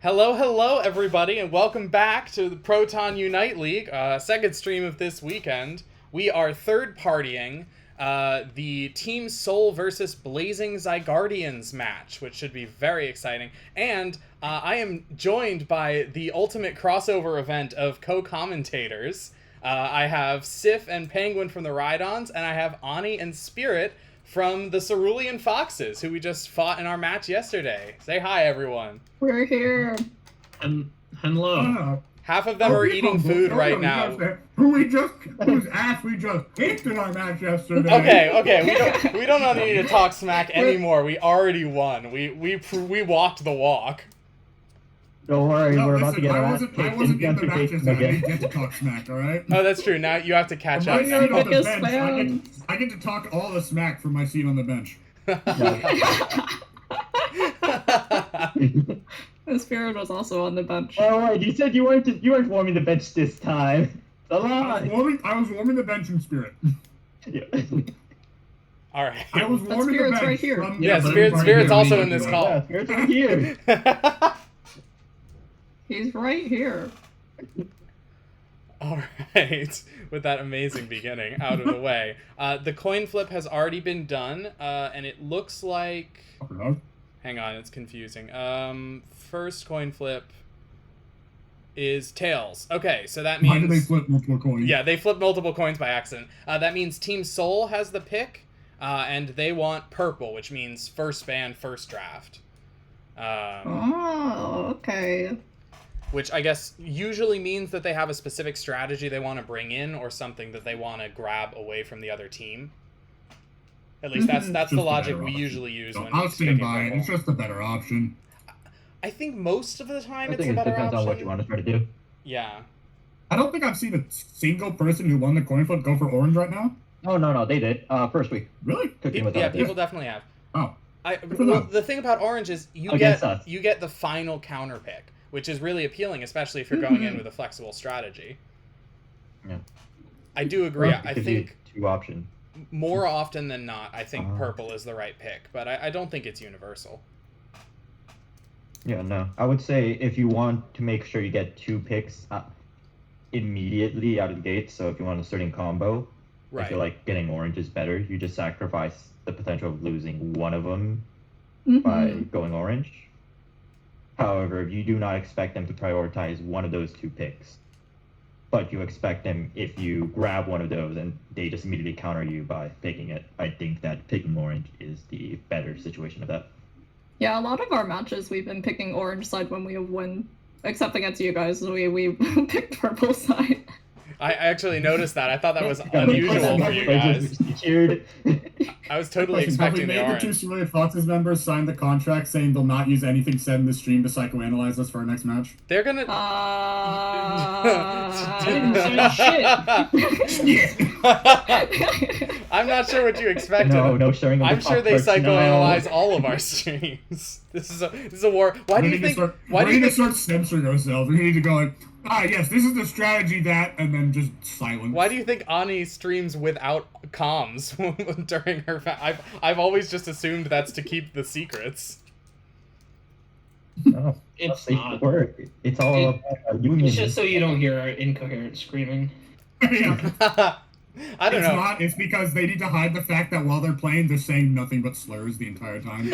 Hello, everybody, and welcome back to the Proton Unite League, second stream of this weekend. We are third-partying the Team Soul versus Blazing Zygardians match, which should be very exciting. And I am joined by the ultimate crossover event of co-commentators. I have Sif and Penguin from the Rhydons, and I have Ani and Spirit from the Cerulean Foxes, who we just fought in our match yesterday. Say hi, everyone. We're here. Hello. Half of them are eating food right now. Whose ass we just kicked in our match yesterday. Okay. We don't need to talk smack anymore. We already won. We walked the walk. Don't worry, No, we're listen, about to get I our wasn't in the match yesterday. I didn't get to talk smack, alright? Oh, that's true. Now you have to catch up. I'm right here on the Biggest bench. I get to talk all the smack from my seat on the bench. The Spirit was also on the bench. Oh wait, you said you weren't warming the bench this time. A lie. I was warming the bench in spirit. Yeah. All right. I was warming the Spirit's bench. right here. Yeah, Spirit's also in this call. Yeah, Spirit's right here. He's right here. All right. With that amazing beginning out of the way, the coin flip has already been done, and it looks like. Hang on, it's confusing. First coin flip is tails. Okay, so that means. Why did they flip multiple coins? Yeah, they flipped multiple coins by accident. That means Team Soul has the pick, and they want purple, which means first ban, first draft. Oh, okay. Which I guess usually means that they have a specific strategy they want to bring in, or something that they want to grab away from the other team. At least that's the logic we usually use when I'll stand picking by it. purple. It's just a better option. I think most of the time I it's think a it better depends option. on what you want to try to do. Yeah. I don't think I've seen a single person who won the coin flip go for orange right now. Oh no, they did. First week. Really? Cooking with Yeah, us. people definitely have. Oh. Well, the thing about orange is you Against us. get the final counter pick, which is really appealing, especially if you're going in with a flexible strategy. Yeah. I do agree. Well, I because think you two options. more often than not, I think purple is the right pick, but I don't think it's universal. Yeah, no. I would say if you want to make sure you get two picks immediately out of the gate, so if you want a certain combo, Right. I feel like getting orange is better. You just sacrifice the potential of losing one of them by going orange. However, if you do not expect them to prioritize one of those two picks, but you expect them, if you grab one of those and they just immediately counter you by picking it, I think that picking orange is the better situation of that. Yeah, a lot of our matches we've been picking orange side when we win, except against you guys. We picked purple side. I actually noticed that. I thought that was unusual for you guys. I was totally expecting the Have we made the orange. two Cerulean Foxes members sign the contract saying they'll not use anything said in the stream to psychoanalyze us for our next match? They're gonna. I'm not sure what you expected. No sharing of I'm the sure they popcorn, psychoanalyze no. all of our streams. This is a war. Why do you think? We need to start censoring ourselves. We need to go like, yes, this is the strategy that, and then just silence. Why do you think Ani streams without comms during her? I've always just assumed that's to keep the secrets. No, It's they not. work. It's all about union. It's just so you don't hear our incoherent screaming. Yeah. I don't It's know. not. It's because they need to hide the fact that while they're playing, they're saying nothing but slurs the entire time.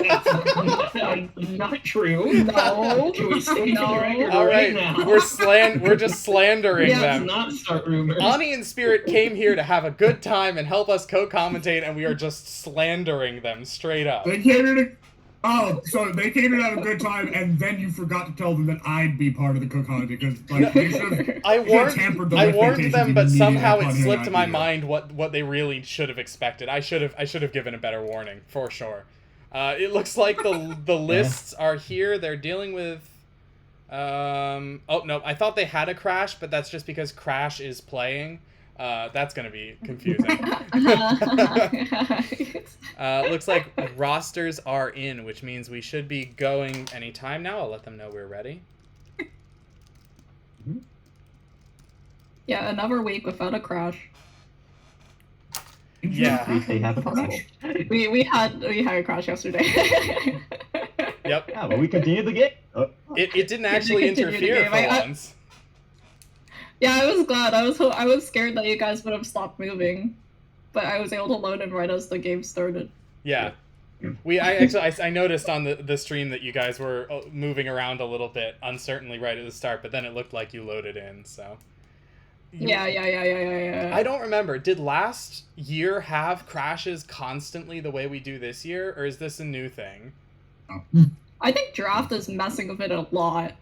Not true. No. Can we stay No. on the record All right, now? we're just slandering Yeah, them. Let's not start rumors. Ani and Spirit came here to have a good time and help us co-commentate, and we are just slandering them straight up. They came here to. Oh, so they came here to have a good time, and then you forgot to tell them that I'd be part of the Kokana because, like, they should I warned them, but somehow it slipped my mind. mind what they really should have expected. I should have given a better warning for sure. It looks like the lists are here. They're dealing with. Oh no, I thought they had a Crash, but that's just because Crash is playing. That's gonna be confusing. Looks like rosters are in, which means we should be going anytime now. I'll let them know we're ready. Yeah, another week without a crash. Yeah. They have a possible. We had a crash yesterday. Yep. Yeah, but we continue the game. It didn't actually continue the interfere game. for I- once. Yeah, I was glad. I was scared that you guys would have stopped moving, but I was able to load in right as the game started. Yeah. I noticed on the stream that you guys were moving around a little bit uncertainly right at the start, but then it looked like you loaded in, so. Yeah. I don't remember. Did last year have crashes constantly the way we do this year, or is this a new thing? I think draft is messing with it a lot.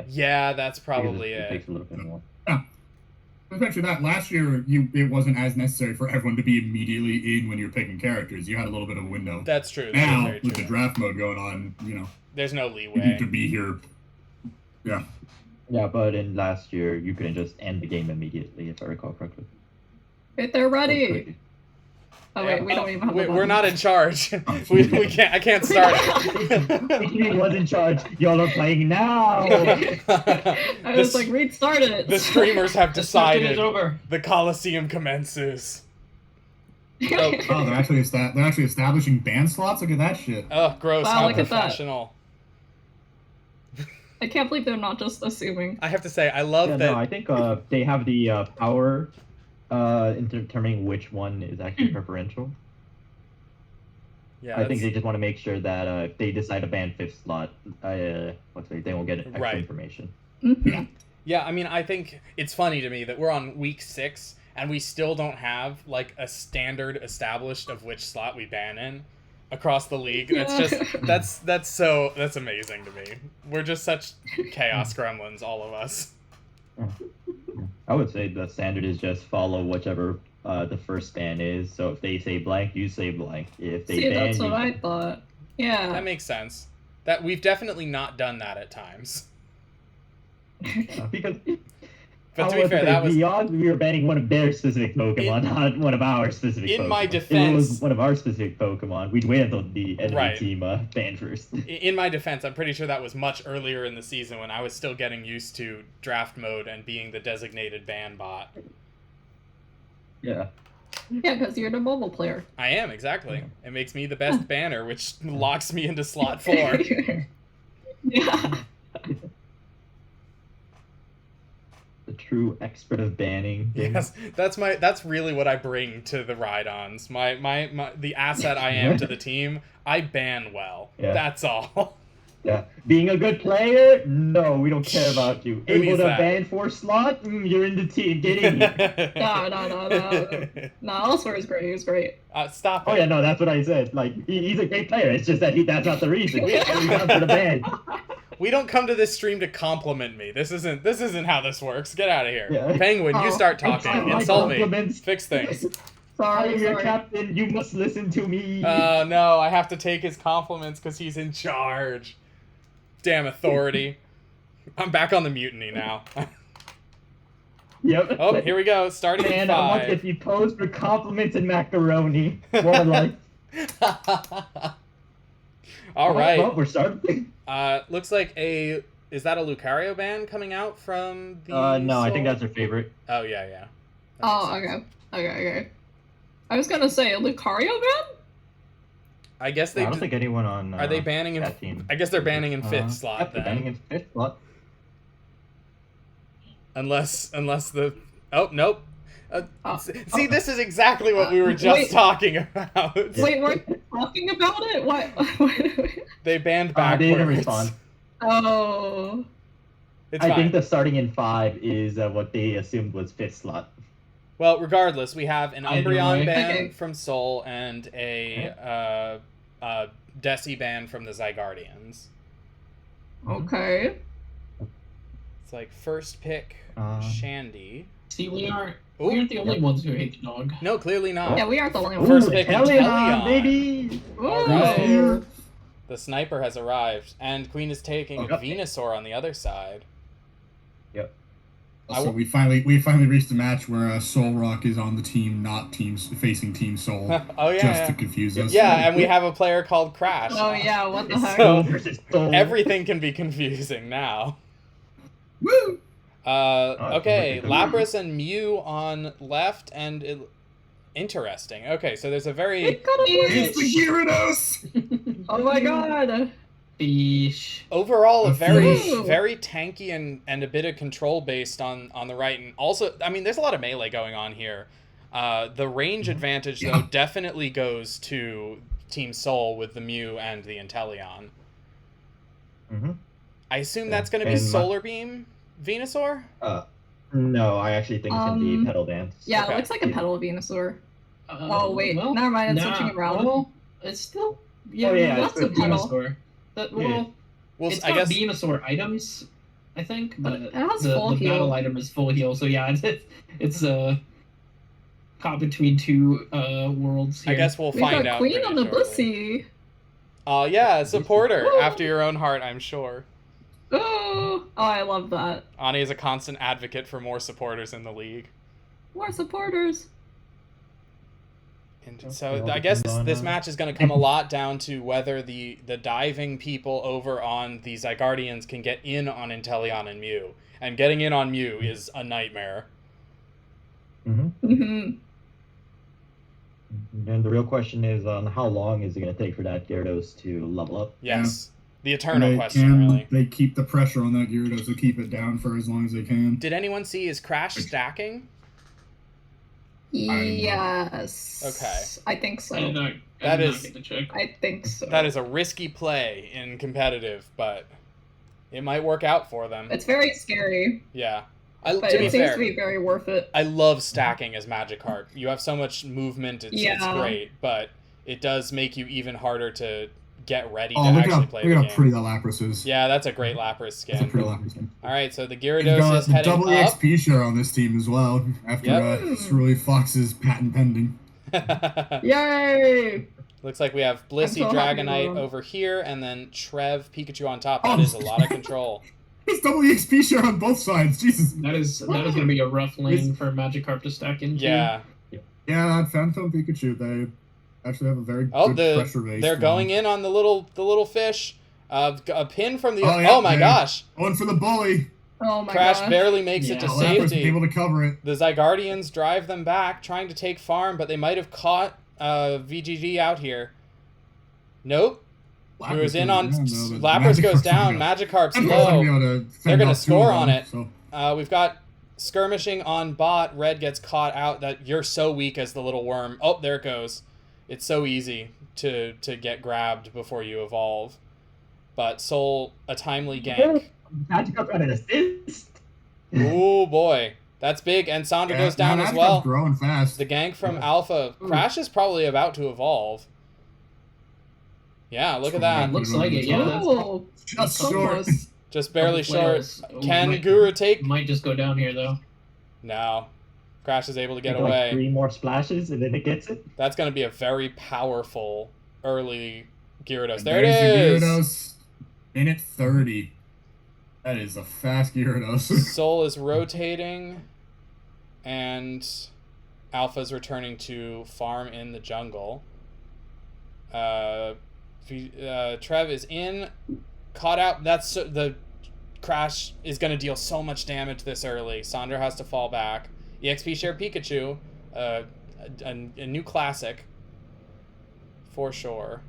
Yeah, that's probably It it. takes a little bit more. Especially that last year, it wasn't as necessary for everyone to be immediately in when you're picking characters. You had a little bit of a window. That's true. That is Now, very with true. the draft mode going on, There's no you need leeway. to be here. Yeah. Yeah, but in last year, you couldn't just end the game immediately, if I recall correctly. Wait, they're ready. Oh wait, we don't even have. We're not in charge. we can't. I can't start it. He was in charge. Y'all are playing now. I was like, read start it. The streamers have This session is decided over. the Coliseum commences. Oh, they're actually establishing band slots. Look at that shit. Oh, gross! Wow, How look at that. professional. I can't believe they're not just assuming. I have to say, I love Yeah, that. no, I think they have the power in determining which one is actually preferential. Yeah, I think that's- they just want to make sure that if they decide to ban fifth slot, they won't get extra Right. information. Mhm. Yeah, I mean, I think it's funny to me that we're on week 6 and we still don't have like a standard established of which slot we ban in across the league. That's just that's amazing to me. We're just such chaos gremlins, all of us. I would say the standard is just follow whichever the first ban is. So if they say blank, you say blank. If they See, ban, that's what you... I thought. Yeah. That makes sense. That we've definitely not done that at times. because. But to be fair, that was we were banning one of their specific Pokemon, not one of our specific. in Pokemon. my If it defense- was one of our specific Pokemon, we'd wait until the enemy Right. team banned first. in my defense. I'm pretty sure that was much earlier in the season when I was still getting used to draft mode and being the designated ban bot. Yeah. Yeah, because you're the mobile player. I am, exactly. It makes me the best banner, which locks me into slot 4. Yeah. The true expert of banning. Yes, that's really what I bring to the ride-ons. The asset I am to the team, I ban well. Yeah. That's all. Yeah. Being a good player? No, we don't care about you. Who Able needs to that? ban 4 slot? You're in the team. Get in here. No, elsewhere is great. It's great. Stop it. Oh yeah, no, that's what I said. Like he's a great player. It's just that that's not the reason. We got for the ban. We don't come to this stream to compliment me. This isn't how this works. Get out of here. Yeah. Penguin, you Oh. start talking. I like Insult me. compliments. Fix things. Sorry, I'm your sorry. captain. You must listen to me. No, I have to take his compliments because he's in charge. Damn authority. I'm back on the mutiny now. Yep. Oh, here we go. Starting in Man, I want if 5. you pose for compliments and macaroni. More like. All Well, right. we're starting. Looks like is that a Lucario ban coming out from the No, I think Soul? that's their favorite. Oh yeah. That Oh, makes sense. okay. I was gonna say, a Lucario ban? I guess I they don't think anyone on. are they banning in that team. I guess they're banning in 5th slot Yep, they're then. banning in 5th slot. Unless the nope. Oh, See, this is exactly what we were just Wait. talking about. Wait, we're talking about it? What? They banned They backwards. didn't respond. Oh. It's I fine. think the starting in 5 is what they assumed was 5th slot. Well, regardless, we have an Either Umbreon way. ban Okay. from Soul and a Desi ban from the Zygardians. Okay. It's like first pick Shandy. See, we aren't Ooh. the only ones who hate the dog. No, clearly not. Yeah, we aren't the only ones. First Ooh, pick, Teleon, Teleon. baby! All Ooh. right. Here. The sniper has arrived, and Queen is taking Oh, yep. Venusaur on the other side. Yep. So we finally reached the match where Solrock is on the team, not facing Team Soul, Oh yeah, just yeah. to confuse us. Yeah, and we have a player called Crash. Oh yeah, what the It's heck? So- Soul versus Soul. Everything can be confusing now. Woo! Okay, okay. Lapras and Mew on left, and interesting. Okay, so there's a very It could have It's the Gyarados! Oh my god. Beesh. Overall, a A very, fish. very tanky and a bit of control based on the right. And also, I mean, there's a lot of melee going on here. The range advantage, though, Yeah. definitely goes to Team Soul with the Mew and the Inteleon. Mm-hmm. I assume Yeah. that's going to be And Solar Beam Venusaur? No, I actually think it's gonna be Petal Dance. Yeah, Okay. it looks like a Petal Venusaur. Oh wait, never mind, it's switching around. Well, it's still Oh, yeah, that's it's a a Petal. Venusaur. Well, Well, it's I got guess Venusaur items, I think, but it has the full heal. battle item is full heal. So yeah, it's caught between two worlds here. I guess we'll We've find got out. Queen pretty on the shortly. bussy. Yeah, supporter Woo! after your own heart, I'm sure. Oh, I love that. Ani is a constant advocate for more supporters in the league. More supporters. And Okay, so all I guess depends on, this match is going to come a lot down to whether the diving people over on the Zygardians can get in on Inteleon and Mew. And getting in on Mew is a nightmare. Mm-hmm. Mm-hmm. And the real question is, how long is it gonna take for that Gyarados to level up? Yes. The eternal They question, really. They keep the pressure on that Gyarados to keep it down for as long as they can. Did anyone see his Crash stacking? Yes. Okay. I think so. I did not That is- get the check. I think so. That is a risky play in competitive, but it might work out for them. It's very scary, Yeah. but To be it seems fair, to be very worth it. I love stacking as Magikarp. You have so much movement, it's Yeah. great, but it does make you even harder to get ready Oh, to look actually how, play look the how game. pretty that Lapras is. Yeah, that's a great Lapras That's a skin. pretty Lapras. Alright, so the He's Gyarados got is heading double up. XP share on this team as well, after Yep. Cerulean Fox's patent pending. Yay! Looks like we have Blissey so happy Dragonite with him. over here, and then Trev Pikachu on top. That Oh. is a lot of control. He's double XP share on both sides, Jesus. That is gonna be a rough lane for Magikarp to stack into. Yeah. Yeah, Phantom Pikachu, they actually have a very Oh, good pressure base. they're going in on the little fish. A pin from the. Oh, yeah, oh my man. gosh! Going for the bully. Oh my Crash gosh. barely makes it Yeah. to Lapras is safety. able to cover it. The Zygardians drive them back, trying to take farm, but they might have caught VGG out here. Nope. He was in on. Lapras goes down. Magikarp's low. They're gonna score on it. So. We've got skirmishing on bot. Red gets caught out. That you're so weak as the little worm. Oh, there it goes. It's so easy to get grabbed before you evolve. But Soul, a timely gank. Magikarp got an assist. Oh boy, that's big. And Sandra goes down as Magikarp's well. growing fast. The gank from Yeah. Alpha. Crash is probably about to evolve. Yeah, look at that. It looks like it, yeah. That's Oh, Just so short. close. Just barely short. Whales. Can Might- Guru take? Might just go down here though. No. Crash is able to get Like away. 3 more splashes and then it gets it. That's going to be a very powerful early Gyarados. There it There's the is. Gyarados. Minute 30. That is a fast Gyarados. Soul is rotating, and Alpha's returning to farm in the jungle. Trev is in, caught out. That's the Crash is going to deal so much damage this early. Sandra has to fall back. EXP share Pikachu, a new classic, for sure.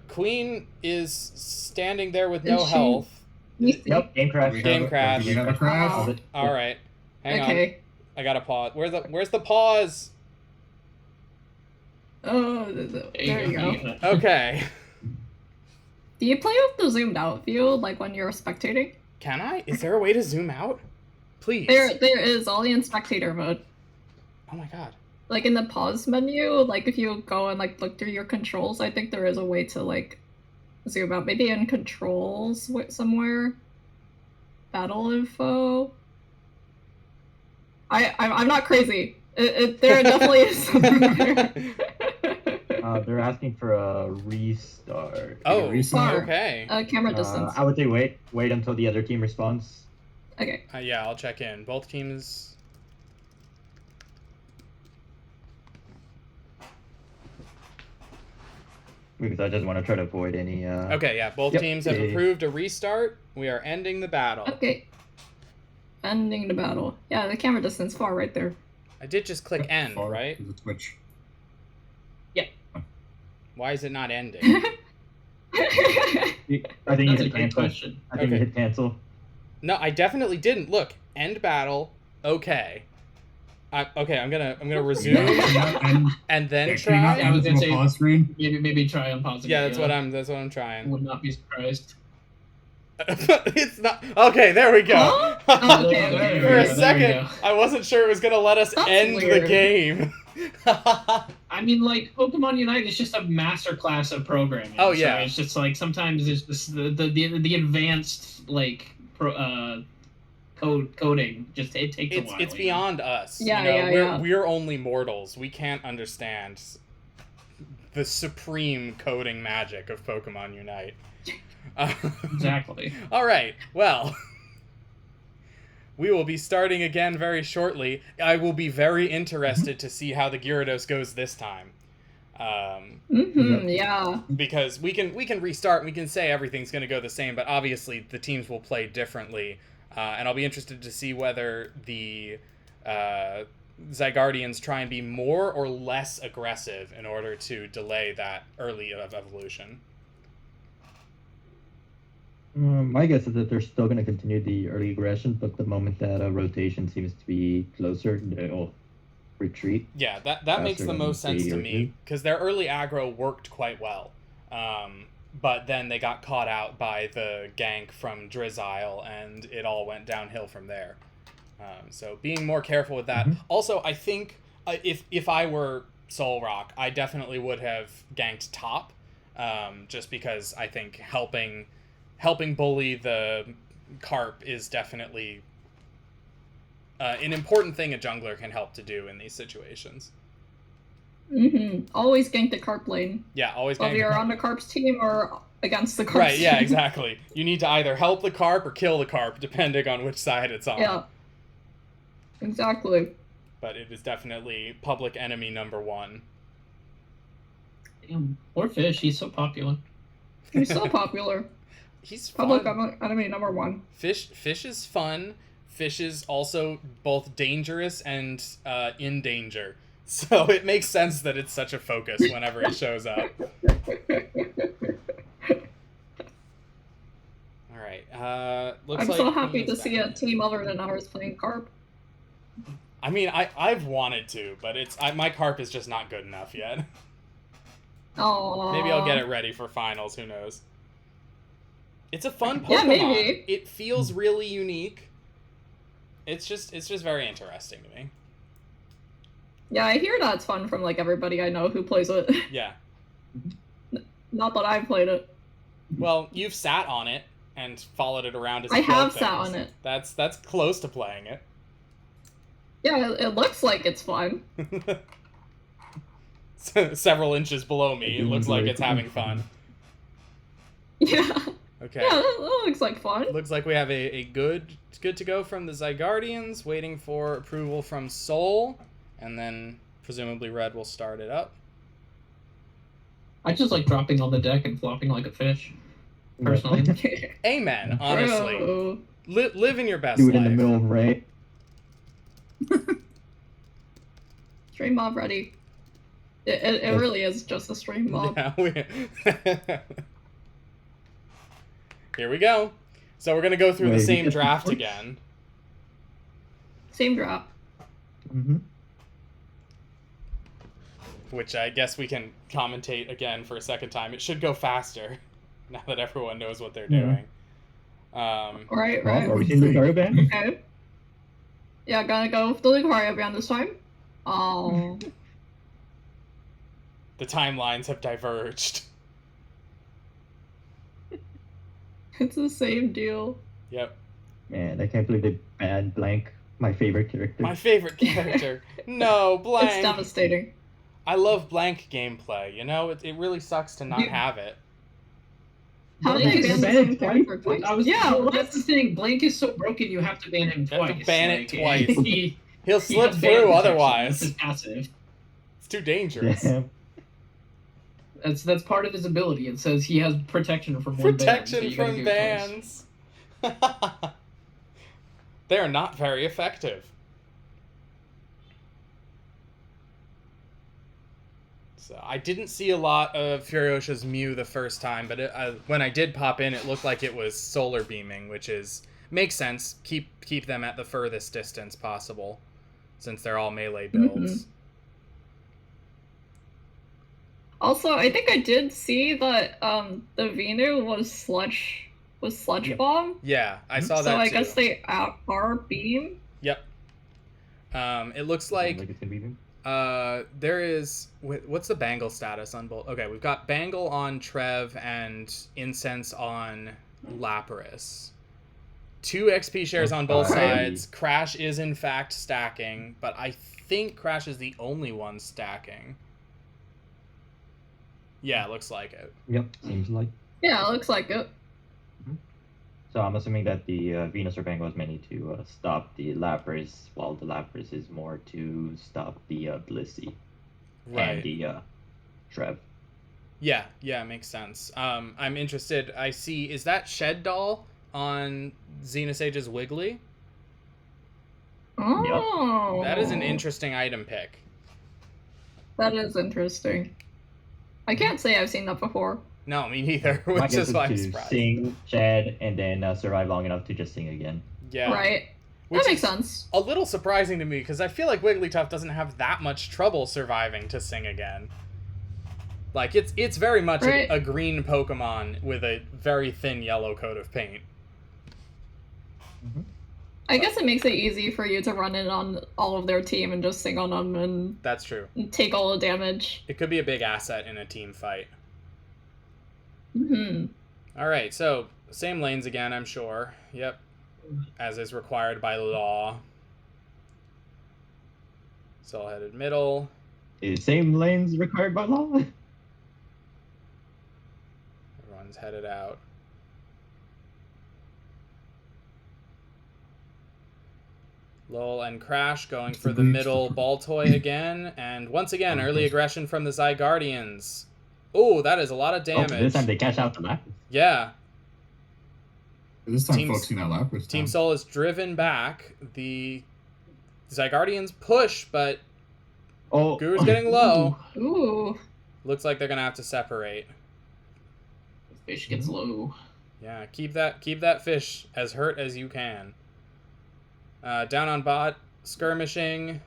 Queen is standing there with no Is she? health. Yep, game crash. Game crash. We have a crash. Oh. All right, hang on. Okay. I got to pause. Where's the pause? Oh, there you go. Okay. Do you play with the zoomed out view, like when you're spectating? Can I? Is there a way to zoom out? Please. There is, only in spectator mode. Oh my god. Like in the pause menu, like if you go and like look through your controls, I think there is a way to like zoom out. Maybe in controls somewhere. Battle info. I'm not crazy. There definitely is something there. They're asking for a restart. Oh, Restart. okay. Camera distance. I would say wait until the other team responds. Okay. Yeah, I'll check in. Both teams. Because I just want to try to avoid any. Okay, yeah. Both Yep. teams have Yeah. approved a restart. We are ending the battle. Okay. Ending the battle. Yeah, the camera distance far right there. I did just click end, Far, right? 'cause it's Twitch. Why is it not ending? I think you That's a hit great cancel. question. I think you Okay. hit cancel. No, I definitely didn't. Look, end battle. Okay. Okay, I'm gonna resume and and then it came out try. Yeah, I was from gonna a say- pause screen. Maybe try unpausing. Yeah, it, that's what I'm trying. Would not be surprised. It's not okay. There we go. Huh? There Okay. we go, there we For go, a there we second, go. I wasn't sure it was gonna let us That's end the weird. game. I mean, like Pokemon Unite is just a masterclass of programming. Oh, yeah. So it's just like sometimes it's just the advanced like coding. Just it takes a while. It's you know? beyond us. Yeah, you know, yeah. we're only mortals. We can't understand the supreme coding magic of Pokemon Unite. Exactly. All right. Well, we will be starting again very shortly. I will be very interested to see how the Gyarados goes this time. Yeah. Because we can restart and we can say everything's going to go the same, but obviously the teams will play differently. And I'll be interested to see whether the Zygardians try and be more or less aggressive in order to delay that early evolution. My guess is that they're still going to continue the early aggression, but the moment that a rotation seems to be closer, they'll retreat. Yeah, that makes the than most sense to they me, usually. because their early aggro worked quite well. But then they got caught out by the gank from Drizzile, and it all went downhill from there. So being more careful with that. Mhm. Also, I think if I were Solrock, I definitely would have ganked top, just because I think helping bully the Carp is definitely an important thing a jungler can help to do in these situations. Always gank the Carp lane. Yeah, always Whether gank. you're on the Carp's team or against the Carp's Right, yeah, team. exactly. You need to either help the Carp or kill the Carp, depending on which side it's on. Yeah. Exactly. But it is definitely public enemy number one. Damn, poor Fish. He's so popular. He's so popular. He's Public fun. enemy number one. Fish is fun. Fish is also both dangerous and in danger. So it makes sense that it's such a focus whenever it shows up. All right. Looks I'm like so happy Queen to is see back. a team other than ours playing Carp. I mean, I've wanted to, but my Carp is just not good enough yet. Oh. Maybe I'll get it ready for finals. Who knows? It's a fun Pokemon. Yeah, maybe. It feels really unique. It's just very interesting to me. Yeah, I hear that's fun from like everybody I know who plays it. Yeah. Not that I've played it. Well, you've sat on it and followed it around as I you killed have sat things. on it. That's close to playing it. Yeah, it looks like it's fun. Several inches below me, it looks like it's having fun. Yeah. Okay. Yeah, that looks like fun. Looks like we have a good to go from the Zygardians, waiting for approval from Soul, and then presumably Red will start it up. I just like dropping on the deck and flopping like a fish. Personally. Amen, honestly. Bro. Live in your best Do it life. in the middle of rain. Stream mob ready. It really is just a stream mob. Yeah, Here we go. So we're going to go through the Wait, same just draft reports? again. Same drop. Mm-hmm. Which I guess we can commentate again for a second time. It should go faster now that everyone knows what they're Yeah. doing. Right, Well, right. are we seeing the Lucario ban? Okay. Yeah, gonna go with the Lucario band this time. Oh. The timelines have diverged. It's the same deal. Yep. Man, I can't believe they banned Blank, my favorite character. My favorite character. No, It's Blank. devastating. I love Blank gameplay, you know? It really sucks to not Yeah. have it. How Blank did they is ban the banned same twice. character twice? Yeah, what? that's the thing. Blank is so broken, you have to ban him You have to twice. ban it twice. He He'll has slip ban through protection. otherwise. This is passive. It's too dangerous. Damn. That's part of his ability. It says he has protection from one ban, so Protection you gotta from do it twice. bans. They are not very effective. So I didn't see a lot of Furiosha's Mew the first time, but when I did pop in, it looked like it was solar beaming, which makes sense. Keep them at the furthest distance possible, since they're all melee builds. Also, I think I did see that the Venu was sludge bomb. Yeah, I saw that So I too. guess they are beam. Yep. It looks like it's gonna be them. there is what's the Bangle status on both? Okay, we've got Bangle on Trev and Incense on Lapras. 2 XP shares on both sides. Crash is in fact stacking, but I think Crash is the only one stacking. Yeah, it looks like it. Yep, seems like. Yeah, it looks like it. So I'm assuming that the Venus or Bango is mainly to stop the Lapras, while the Lapras is more to stop the Blissey and the Trev. Yeah, makes sense. I'm interested. I see. Is that Shed Doll on Xenosage's Wiggly? Oh, That is an interesting item pick. That is interesting. I can't say I've seen that before. No, me neither, My which guess is why I'm to surprised. sing, shed, and then survive long enough to just sing again. Yeah. Right. Which That makes is sense. a little surprising to me, because I feel like Wigglytuff doesn't have that much trouble surviving to sing again. Like, it's very much a green Pokemon with a very thin yellow coat of paint. I guess it makes it easy for you to run in on all of their team and just sing on them and That's true. take all the damage. It could be a big asset in a team fight. Mm-hmm. Alright, so same lanes again, I'm sure. Yep. As is required by law. Soul headed middle. Same lanes required by law. Everyone's headed out. Lol and Crash going for the middle ball toy again. And once again, early aggression from the Zygardians. Oh, that is a lot of damage. This time they cash out the Lapras. Yeah. This time Team- focusing that Lapras Team down. Soul is driven back. The Zygardians push, but Oh, Guru's getting low. Ooh. Looks like they're going to have to separate. Fish gets low. Yeah, keep that fish as hurt as you can. Down on bot, skirmishing.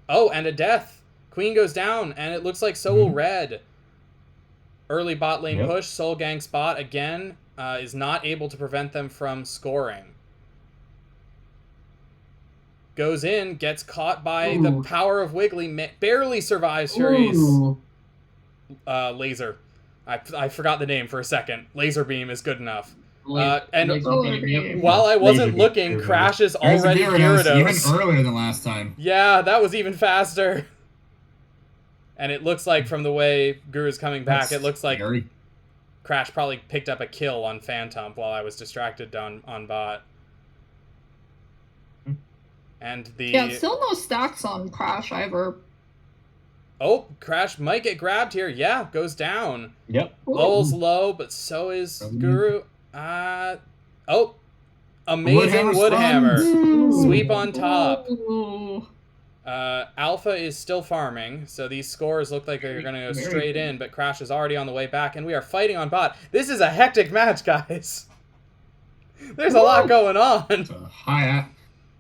Oh, and a death. Queen goes down, and it looks like so will Red. Early bot lane push. Soul Gang spot again is not able to prevent them from scoring. Goes in, gets caught by the power of Wiggly, barely survives Fury's laser. I forgot the name for a second. Laser beam is good enough. And while I wasn't looking, Crash is already Gyarados. Even earlier than last time. Yeah, that was even faster. And it looks like from the way Guru's coming back, it looks like scary. Crash probably picked up a kill on Phantom while I was distracted on bot. And Yeah, still no stacks on Crash either. Oh, Crash might get grabbed here. Yeah, goes down. Yep. Lowell's low, but so is Guru. Oh, amazing Woodhammer Woodhammer. Sweep on top. Ooh. Alpha is still farming, so these scores look like they're going to go straight in, but Crash is already on the way back, and we are fighting on bot. This is a hectic match, guys. There's a lot going on. It's a high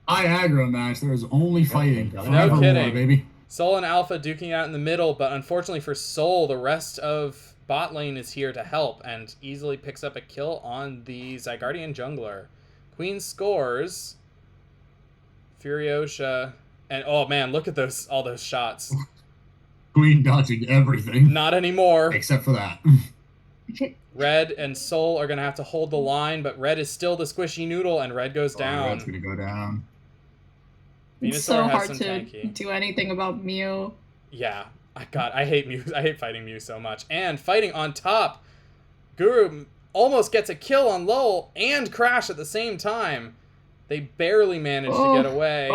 aggro match. There's only fighting. No Forevermore, kidding. baby. Soul and Alpha duking out in the middle, but unfortunately for Soul, the rest of bot lane is here to help and easily picks up a kill on the Zygardian jungler. Queen scores. Furiosha. And oh man, look at all those shots. Queen dodging everything. Not anymore. Except for that. Red and Soul are going to have to hold the line, but Red is still the squishy noodle, and Red goes down. Red's gonna go down. It's Venusaur so has hard some to tanky. do anything about Mew. Yeah. I hate Mew. I hate fighting Mew so much. And fighting on top, Guru almost gets a kill on Lowell and Crash at the same time. They barely manage to get away.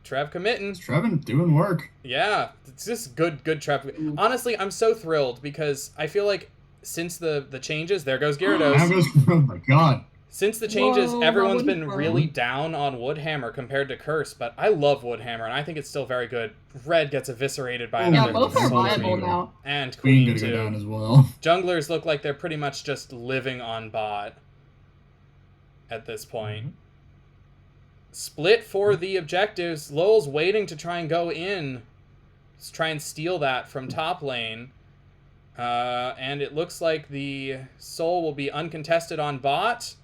Trev committing. Trevin doing work. Yeah, it's just good Trev. Honestly, I'm so thrilled because I feel like since the changes, there goes Gyarados. Oh my god. Since the changes, Whoa, everyone's that been wouldn't really work. down on Woodhammer compared to Curse, but I love Woodhammer, and I think it's still very good. Red gets eviscerated by Oh, Yeah, another both are Solar viable Beam. now. And Queen Queen, gonna go down too. as well. Junglers look like they're pretty much just living on bot at this point. Mm-hmm. Split for the objectives. Lowell's waiting to try and go in. Let's try and steal that from top lane. And it looks like the Soul will be uncontested on bot.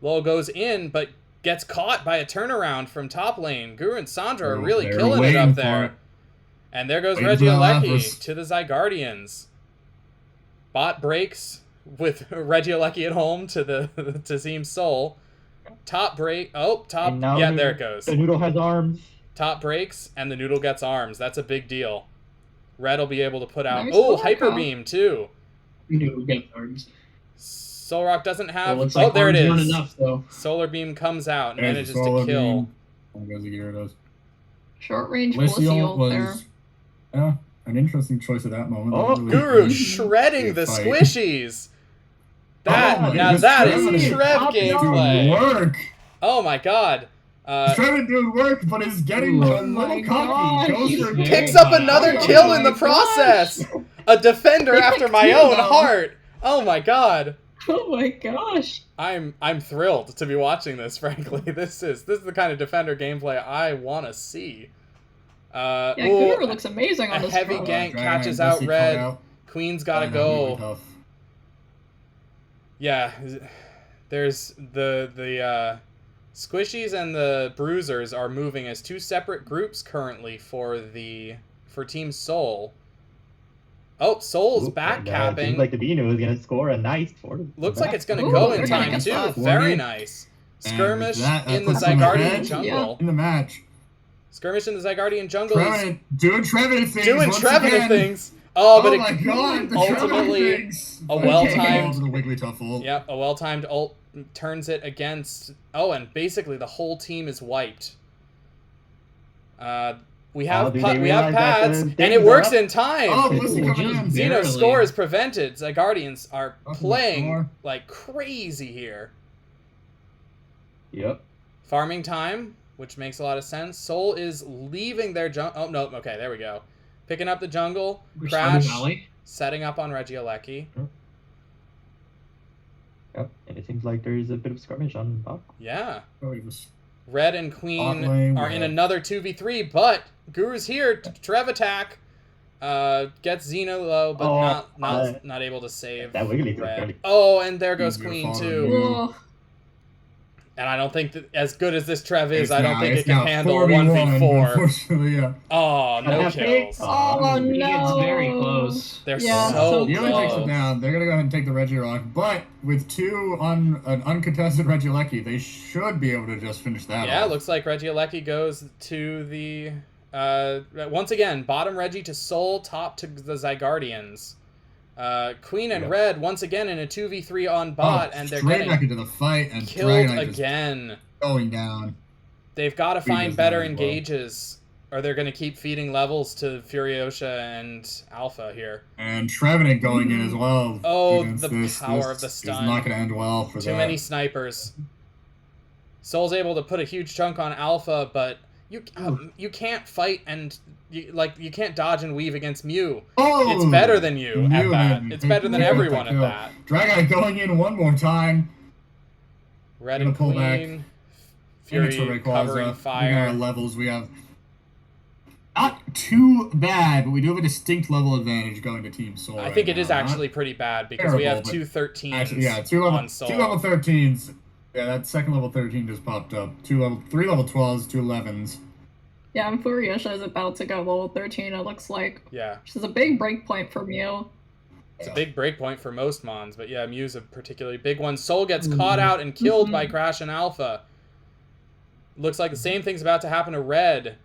Lowell goes in, but gets caught by a turnaround from top lane. Guru and Sandra are really They're killing it waiting up for there. it. And there goes Waiting for that Regieleki Lapras. to the Zygardians. Bot breaks with Regieleki at home to the to Team Soul. Top break. Oh, top. And now Yeah, there it goes. The Noodle has arms. Top breaks, and the Noodle gets arms. That's a big deal. Red will be able to put out... Nice Oh, work, Hyper huh? Beam, too. New get arms. Solrock doesn't have... Well, it's like oh, there it arms aren't is. enough, though. Solar Beam comes out and There's manages the Solar to kill. Beam. There goes the Gyarados. Short range Glacial Glacial there. was an interesting choice at that moment. Oh, Really Guru good shredding the fight. squishies. That Oh, now he's that is doing Trev Doing gameplay. work. Oh my god. Trevor doing work, but is getting Ooh. a little cocky. Goes He's for very Picks up good. another Oh kill in the my process. gosh. A defender They after picked my you, own though. heart. Oh my god. Oh my gosh. I'm thrilled to be watching this, frankly. This is the kind of defender gameplay I want to see. Yeah, ooh, Guru looks amazing on a this heavy front. gank Dragonite catches does out see Red. caught out. Queen's gotta I know, really go. tough. Yeah, there's the Squishies and the Bruisers are moving as two separate groups currently for Team Soul. Oh, Soul's Oop, back and, capping. seems like the Dino is gonna score a nice for Looks like it's gonna Ooh, go in they're gonna time get too. that. Very 40. nice. And Skirmish that in the puts them Zygardian ahead jungle. in the match. Skirmish in the Zygardian jungle is Trevor doing Trevor things. doing once Trevor again. things. Oh, but Oh it, my god, the ultimately, Trevor things. a well-timed- Okay, over the Wigglytuff ult. Yep, a well-timed ult turns it against... Oh, and basically the whole team is wiped. We have do they we have realize that pads, the and things it are works up? in time. Oh, Ooh, Blissey coming just in. barely. Xeno's score is prevented. Zygardians are Up to the playing score. like crazy here. Yep. Farming time, which makes a lot of sense. Soul is leaving their jungle. Oh, no, okay, there we go. Picking up the jungle. We're starting Crash, Valley. setting up on Regieleki. Yep. And it seems like there is a bit of skirmish on bot. Yeah. Oh, he was- Red and Queen Bot lane, are in Red. another 2v3, but Guru's here. Trev attack. Gets Xeno low, but Oh, not able to save that Wigglytuff Red. really- Oh, and there goes He's gonna Queen follow too. you. Ugh. And I don't think that as good as this Trev is, It's I don't not- think it it's can not handle a 41, 1v4. Unfortunately, yeah. Oh, no Epic. kills. Oh, He gets no. very close. They're Yeah, so He only takes close. it down. They're gonna go ahead and take the Regirock, but with an uncontested Regieleki, they should be able to just finish that Yeah, off. it looks like Regieleki goes to the... once again, bottom Reggie to Soul, top to the Zygardians. Queen and Yep. Red once again in a 2v3 on bot, and they're straight back getting into the fight, and killed Dragonite just again. going down. They've got to Queen find does better that as well. engages, or they're going to keep feeding levels to Furiosa and Alpha here. And Trevenant going in as well. Oh, against the this. power This of the is stun. not going to end well for Too that. many snipers. Soul's able to put a huge chunk on Alpha, but you can't fight and you can't dodge and weave against Mew. Oh! It's better than you at Mew that. and- It's better than Mew with everyone the at kill. that. Dragonite going in one more time. Red Gonna and pull back. Queen. Into Fury Rayquaza. covering We got our fire. levels. We have not too bad, but we do have a distinct level advantage going to Team Soul. I think right it is now. actually pretty bad because we have terrible, two 13s Actually, yeah, on Soul. two level 13s. Yeah, that second level 13 just popped up. Three level 12s, two 11s. Yeah, and Furiosa is about to go level 13, it looks like. Yeah, Which is a big break point for Mew. it's a big break point for most Mons, but yeah, Mew's a particularly big one. Soul gets caught out and killed by Crash and Alpha. Looks like the same thing's about to happen to Red.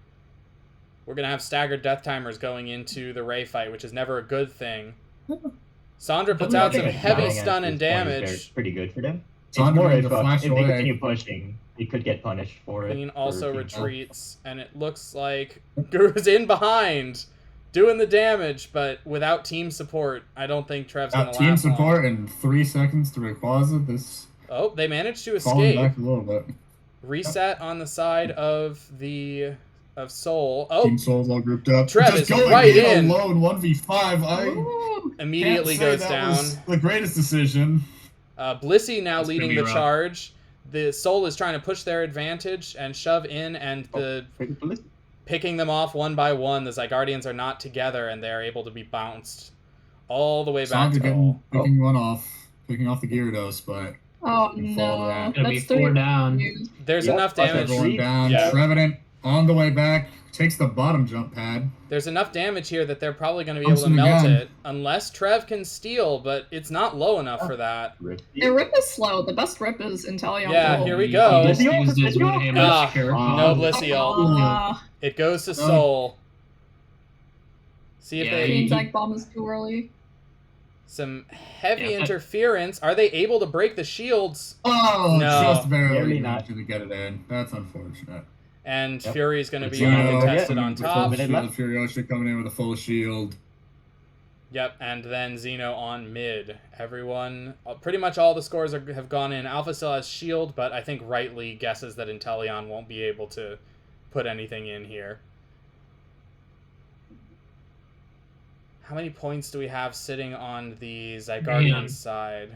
We're going to have staggered death timers going into the Ray fight, which is never a good thing. Sandra puts out some I think heavy dying at stun this and point is damage. very- pretty good for them. It's Sandra more made if, the flash if they away. continue pushing, they could get punished for it. Queen for also Team Soul. retreats, and it looks like Guru's in behind, doing the damage, but without team support, I don't think Trev's going to Got last team long. support in 3 seconds to Rayquaza. This Oh, they managed to Falling escape. back a little bit. Reset on the side of Soul. Oh, Team Soul's all grouped up. Trev Just is going right in in. alone, 1v5. I Ooh. Immediately can't say goes that down. was the greatest decision. Blissey now That's gonna leading be the rough. charge. The Soul is trying to push their advantage and shove in, and picking them off one by one. The Zygardians are not together, and they are able to be bounced all the way back Sandra to goal. picking one off, picking off the Gyarados, but Oh You fall to no, that. Gonna be that's 4 three down. views. There's Yep, enough that's damage. everyone down. Yeah. Trevenant on the way back takes the bottom jump pad. There's enough damage here that they're probably going to be Pumps able to him melt again. it, unless Trev can steal, but it's not low enough for that. The rip is slow. The best rip is Inteleon. Yeah, Gold. here we go. He just used his one hammer Ah, secure. no Blissey ult. Ah, It goes to Soul. See if Yeah, they... Green Zag Bomb is too early. Some heavy Yeah. interference. Are they able to break the shields? Oh, No. just barely Barely not. to get it in. That's unfortunate. And Yep. Fury's going to be Zeno uncontested coming on with a top. full Minute shield. left. Furiosa coming in with a full shield. Yep, and then Zeno on mid. Everyone, pretty much all the scores have gone in. Alpha still has shield, but I think rightly guesses that Inteleon won't be able to put anything in here. How many points do we have sitting on the Zygardian Man. side?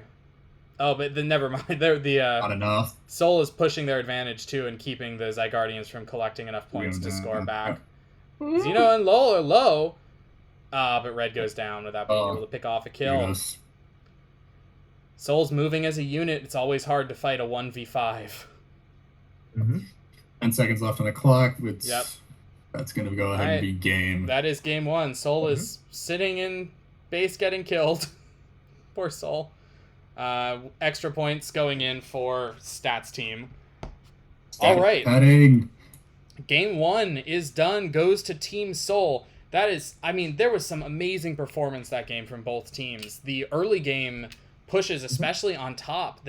Oh, but then never mind. They're Not enough. Soul is pushing their advantage too and keeping the Zygardians from collecting enough points to score back. Ooh. Zeno and Lowell are low. But Red goes down without being Oh. able to pick off a kill. Gyarados. Soul's moving as a unit. It's always hard to fight a 1v5. 10 seconds left on the clock. It's, Yep. That's going to go ahead Alright. and be game. That is game one. Soul is sitting in base getting killed. Poor Soul. Extra points going in for Stats team. All right. Heading. Game one is done. Goes to Team Soul. That is, I mean, there was some amazing performance that game from both teams. The early game pushes, especially on top.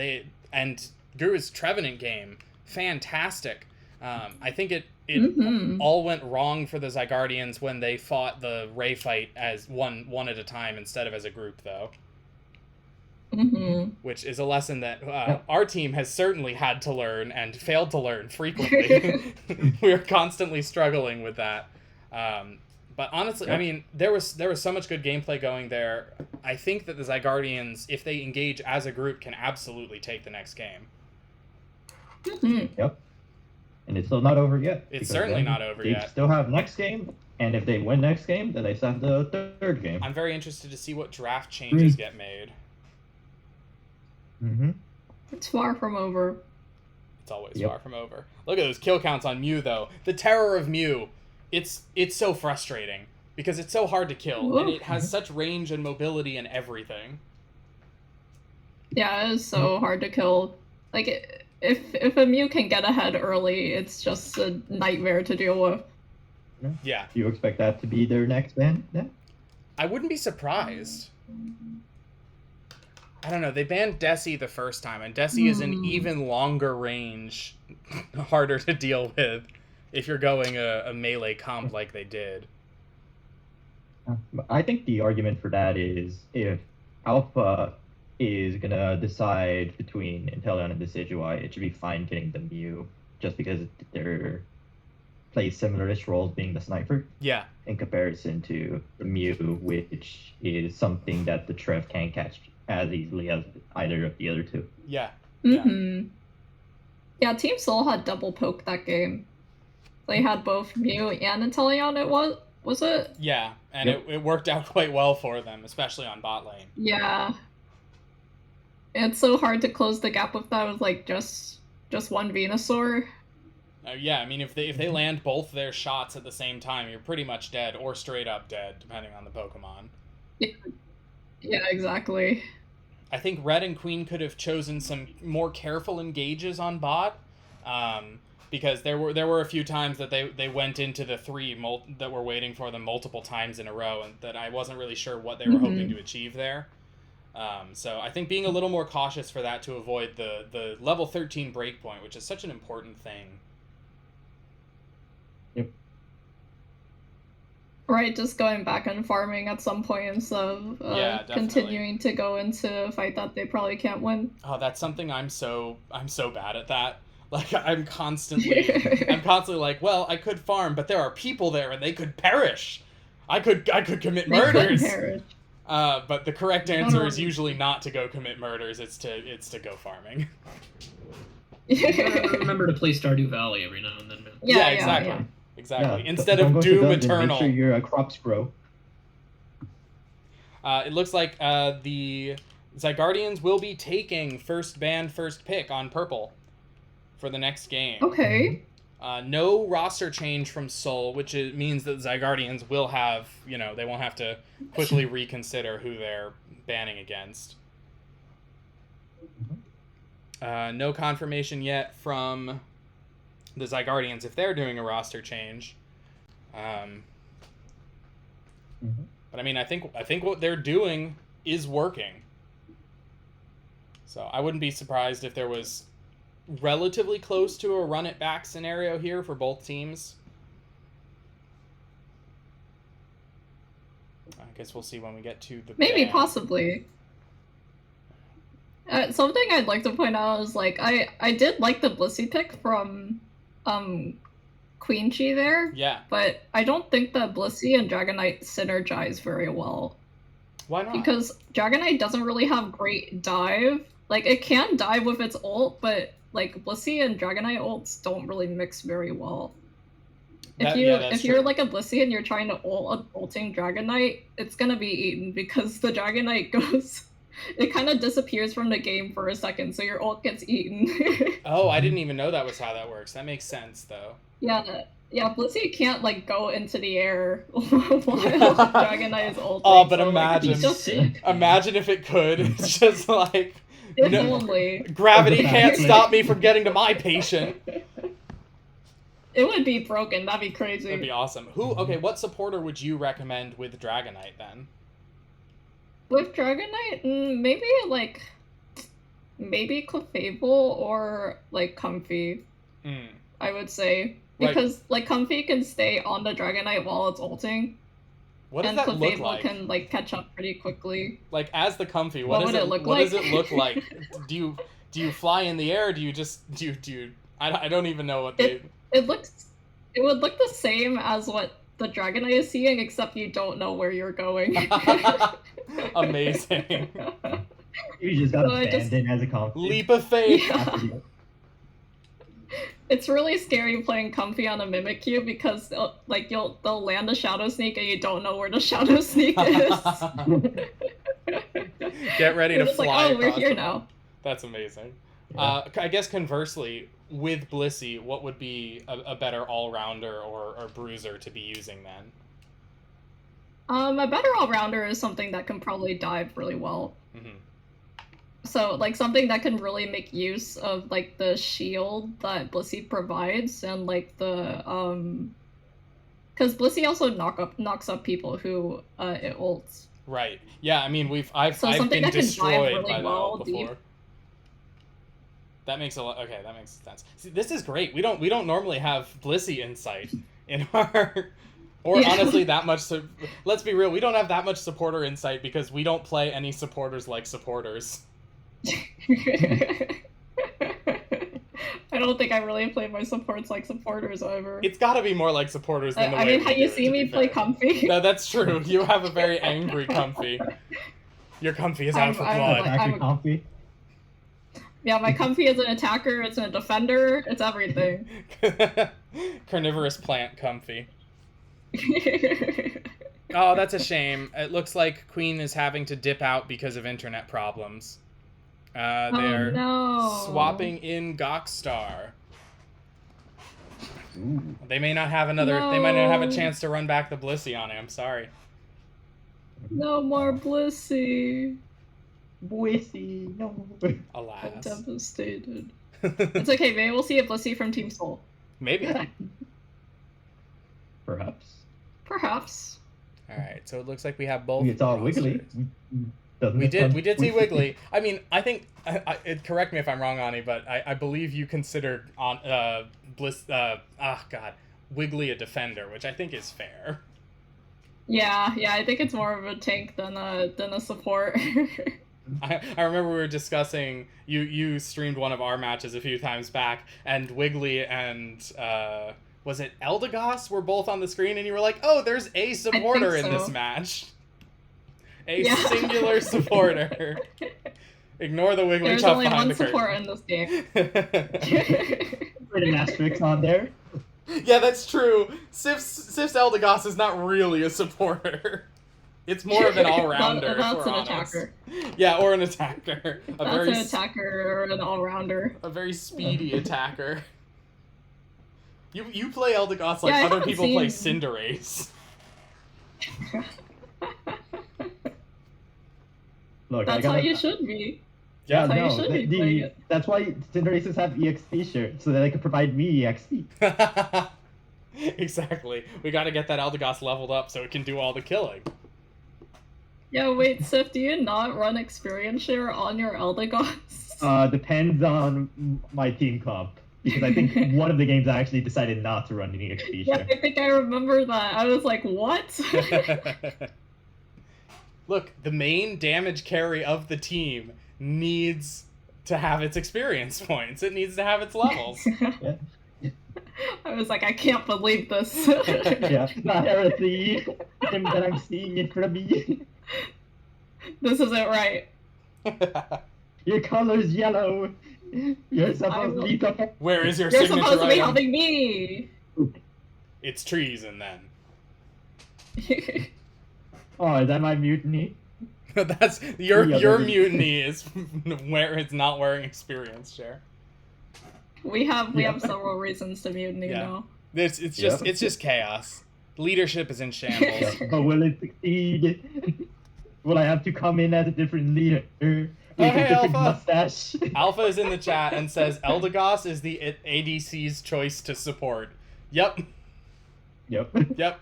And Guru's Trevenant game, fantastic. I think it all went wrong for the Zygardians when they fought the Ray fight as one at a time instead of as a group, though. Which is a lesson that our team has certainly had to learn and failed to learn frequently. We're constantly struggling with that. But honestly, I mean, there was so much good gameplay going there. I think that the Zygardians, if they engage as a group, can absolutely take the next game. Yep. And it's still not over yet. It's because certainly then not over they yet. still have next game, and if they win next game, then they still have the third game. I'm very interested to see what draft changes get made. It's far from over. It's always far from over. Look at those kill counts on Mew, though. The terror of Mew. It's so frustrating because it's so hard to kill, and it has such range and mobility and everything. Yeah, it's so hard to kill. Like, if a Mew can get ahead early, it's just a nightmare to deal with. Yeah. Do you expect that to be their next ban? Yeah. I wouldn't be surprised. I don't know. They banned Desi the first time, and Desi is an even longer range, harder to deal with if you're going a melee comp like they did. I think the argument for that is if Alpha is going to decide between Inteleon and Decidueye, it should be fine getting the Mew, just because they're play similar-ish roles being the sniper. Yeah. In comparison to the Mew, which is something that the Trev can't catch as easily as either of the other two. Yeah. Yeah, Team Soul had double poke that game. They had both Mew and Inteleon, was it? Yeah, and it worked out quite well for them, especially on bot lane. Yeah. It's so hard to close the gap with that with, like, just one Venusaur. Yeah, I mean, if they land both their shots at the same time, you're pretty much dead, or straight up dead, depending on the Pokemon. Yeah, exactly. I think Red and Queen could have chosen some more careful engages on bot, because there were a few times that they went into the three that were waiting for them multiple times in a row, and that I wasn't really sure what they were hoping to achieve there. So I think being a little more cautious for that to avoid the level 13 breakpoint, which is such an important thing. Yep. Right, just going back and farming at some point instead of Yeah, definitely. continuing to go into a fight that they probably can't win. Oh, that's something I'm so bad at that. Like I'm constantly like, well, I could farm, but there are people there and they could perish. I could commit They could murders. perish. But the correct answer is usually not to go commit murders. It's to go farming. You gotta remember to play Stardew Valley every now and then, man. Yeah, exactly. Yeah. Exactly. Yeah, Instead don't of go to Doom dungeons, Eternal. Make sure your crops grow. It looks like the Zygardians will be taking first ban, first pick on purple for the next game. Okay. No roster change from Soul, which means that Zygardians will have, they won't have to quickly reconsider who they're banning against. No confirmation yet from the Zygardians if they're doing a roster change. But I mean, I think what they're doing is working. So I wouldn't be surprised if there was relatively close to a run it back scenario here for both teams. I guess we'll see when we get to the Maybe, ban. possibly. Something I'd like to point out is, like, I did like the Blissey pick from Queen Chi there. Yeah. But I don't think that Blissey and Dragonite synergize very well. Why not? Because Dragonite doesn't really have great dive. Like, it can dive with its ult, but, like, Blissey and Dragonite ults don't really mix very well. If you're like a Blissey and you're trying to ult a ulting Dragonite, it's gonna be eaten because the Dragonite goes... It kind of disappears from the game for a second, so your ult gets eaten. Oh, I didn't even know that was how that works. That makes sense, though. Yeah, Blissey can't, like, go into the air while Dragonite is ulting. Oh, but so, imagine. Like, just, Imagine if it could. It's just like... if no, only. gravity can't stop me from getting to my patient. It would be broken. That'd be crazy. That'd be awesome. Okay, what supporter would you recommend with Dragonite, then? With Dragonite, maybe Clefable or, like, Comfy, I would say. Because, like, Comfy can stay on the Dragonite while it's ulting. What does and that look Clefable like? can, like, catch up pretty quickly. Like, as the Comfy, What would it look like? Does it look like? Do you fly in the air? Do you just I don't even know what they... It would look the same as what the Dragonite is seeing, except you don't know where you're going. Amazing. You just got abandoned as a comfy. Leap of faith. Yeah. It's really scary playing Comfy on a Mimikyu because they'll land a Shadow Sneak and you don't know where the Shadow Sneak is. Get ready to just fly. Like, we're across here them. now. That's amazing. Yeah. I guess conversely, with Blissey, what would be a better all-rounder or bruiser to be using then? A better all-rounder is something that can probably dive really well. Mm-hmm. So, like, something that can really make use of, like, the shield that Blissey provides, and, like, the, because Blissey also knocks up people who, it ults. Right. Yeah, I mean, I've been that destroyed really by well that before. That makes a lot... Okay, that makes sense. See, this is great. We don't normally have Blissey insight in our... Or honestly, that much... Let's be real, we don't have that much supporter insight because we don't play any supporters like supporters. I don't think I really play my supports like supporters ever. It's gotta be more like supporters than the way have you seen me play Comfy? No, that's true. You have a very angry Comfy. Your Comfy is out for blood. Comfy. Yeah, my Comfy is an attacker, it's a defender, it's everything. Carnivorous plant Comfy. Oh, that's a shame. It looks like Queen is having to dip out because of internet problems. They're swapping in Gokstar. Ooh. They may not have another. They might not have a chance to run back the Blissey on him. Sorry. No more Blissey. Blissey, no. Alas. I'm devastated. It's okay. Maybe we'll see a Blissey from Team Soul. Maybe. Perhaps. All right. So it looks like we have both. It's all wiggly. We did see Wiggly. I mean, I think, correct me if I'm wrong, Ani, but I believe you consider Wiggly a defender, which I think is fair. Yeah, I think it's more of a tank than a support. I remember we were discussing, you streamed one of our matches a few times back, and Wiggly and was it Eldegoss were both on the screen, and you were like, oh, there's a supporter in this match. A singular supporter. Ignore the Wiggly There's chuff only behind one the support curtain. in this game. Put an asterisk on there. Yeah, that's true. Sif's Eldegoss is not really a supporter. It's more of an all-rounder. That's if we're an honest. attacker. Yeah, or an attacker. That's an attacker or an all-rounder. A very speedy attacker. You play Eldegoss like Yeah, other people play Cinderace. Look, That's how you should be. Yeah, That's how you should be playing it. That's why Cinderaces have EXP shirts, so that they can provide me EXP. Exactly. We got to get that Eldegoss leveled up so it can do all the killing. Yeah, wait, Sif, do you not run experience share on your Eldegoss? Depends on my team comp. Because I think one of the games I actually decided not to run any XP Yeah, share. I think I remember that. I was like, what? Look, the main damage carry of the team needs to have its experience points. It needs to have its levels. Yeah. I was like, I can't believe this. Yeah, not heresy that I'm seeing in front of me. This isn't right. Your color's yellow. You're supposed to be the... Where is your You're signature supposed to be item? helping me. It's treason then. Oh, is that my mutiny? That's your Yeah, mutiny is where it's not wearing experience share. we have several reasons to mutiny now. It's just chaos. Leadership is in shambles. But will it succeed? Will I have to come in as a different leader? With Oh, a hey, different Alpha. mustache? Alpha is in the chat and says Eldegoss is the ADC's choice to support. Yep. Yep. Yep.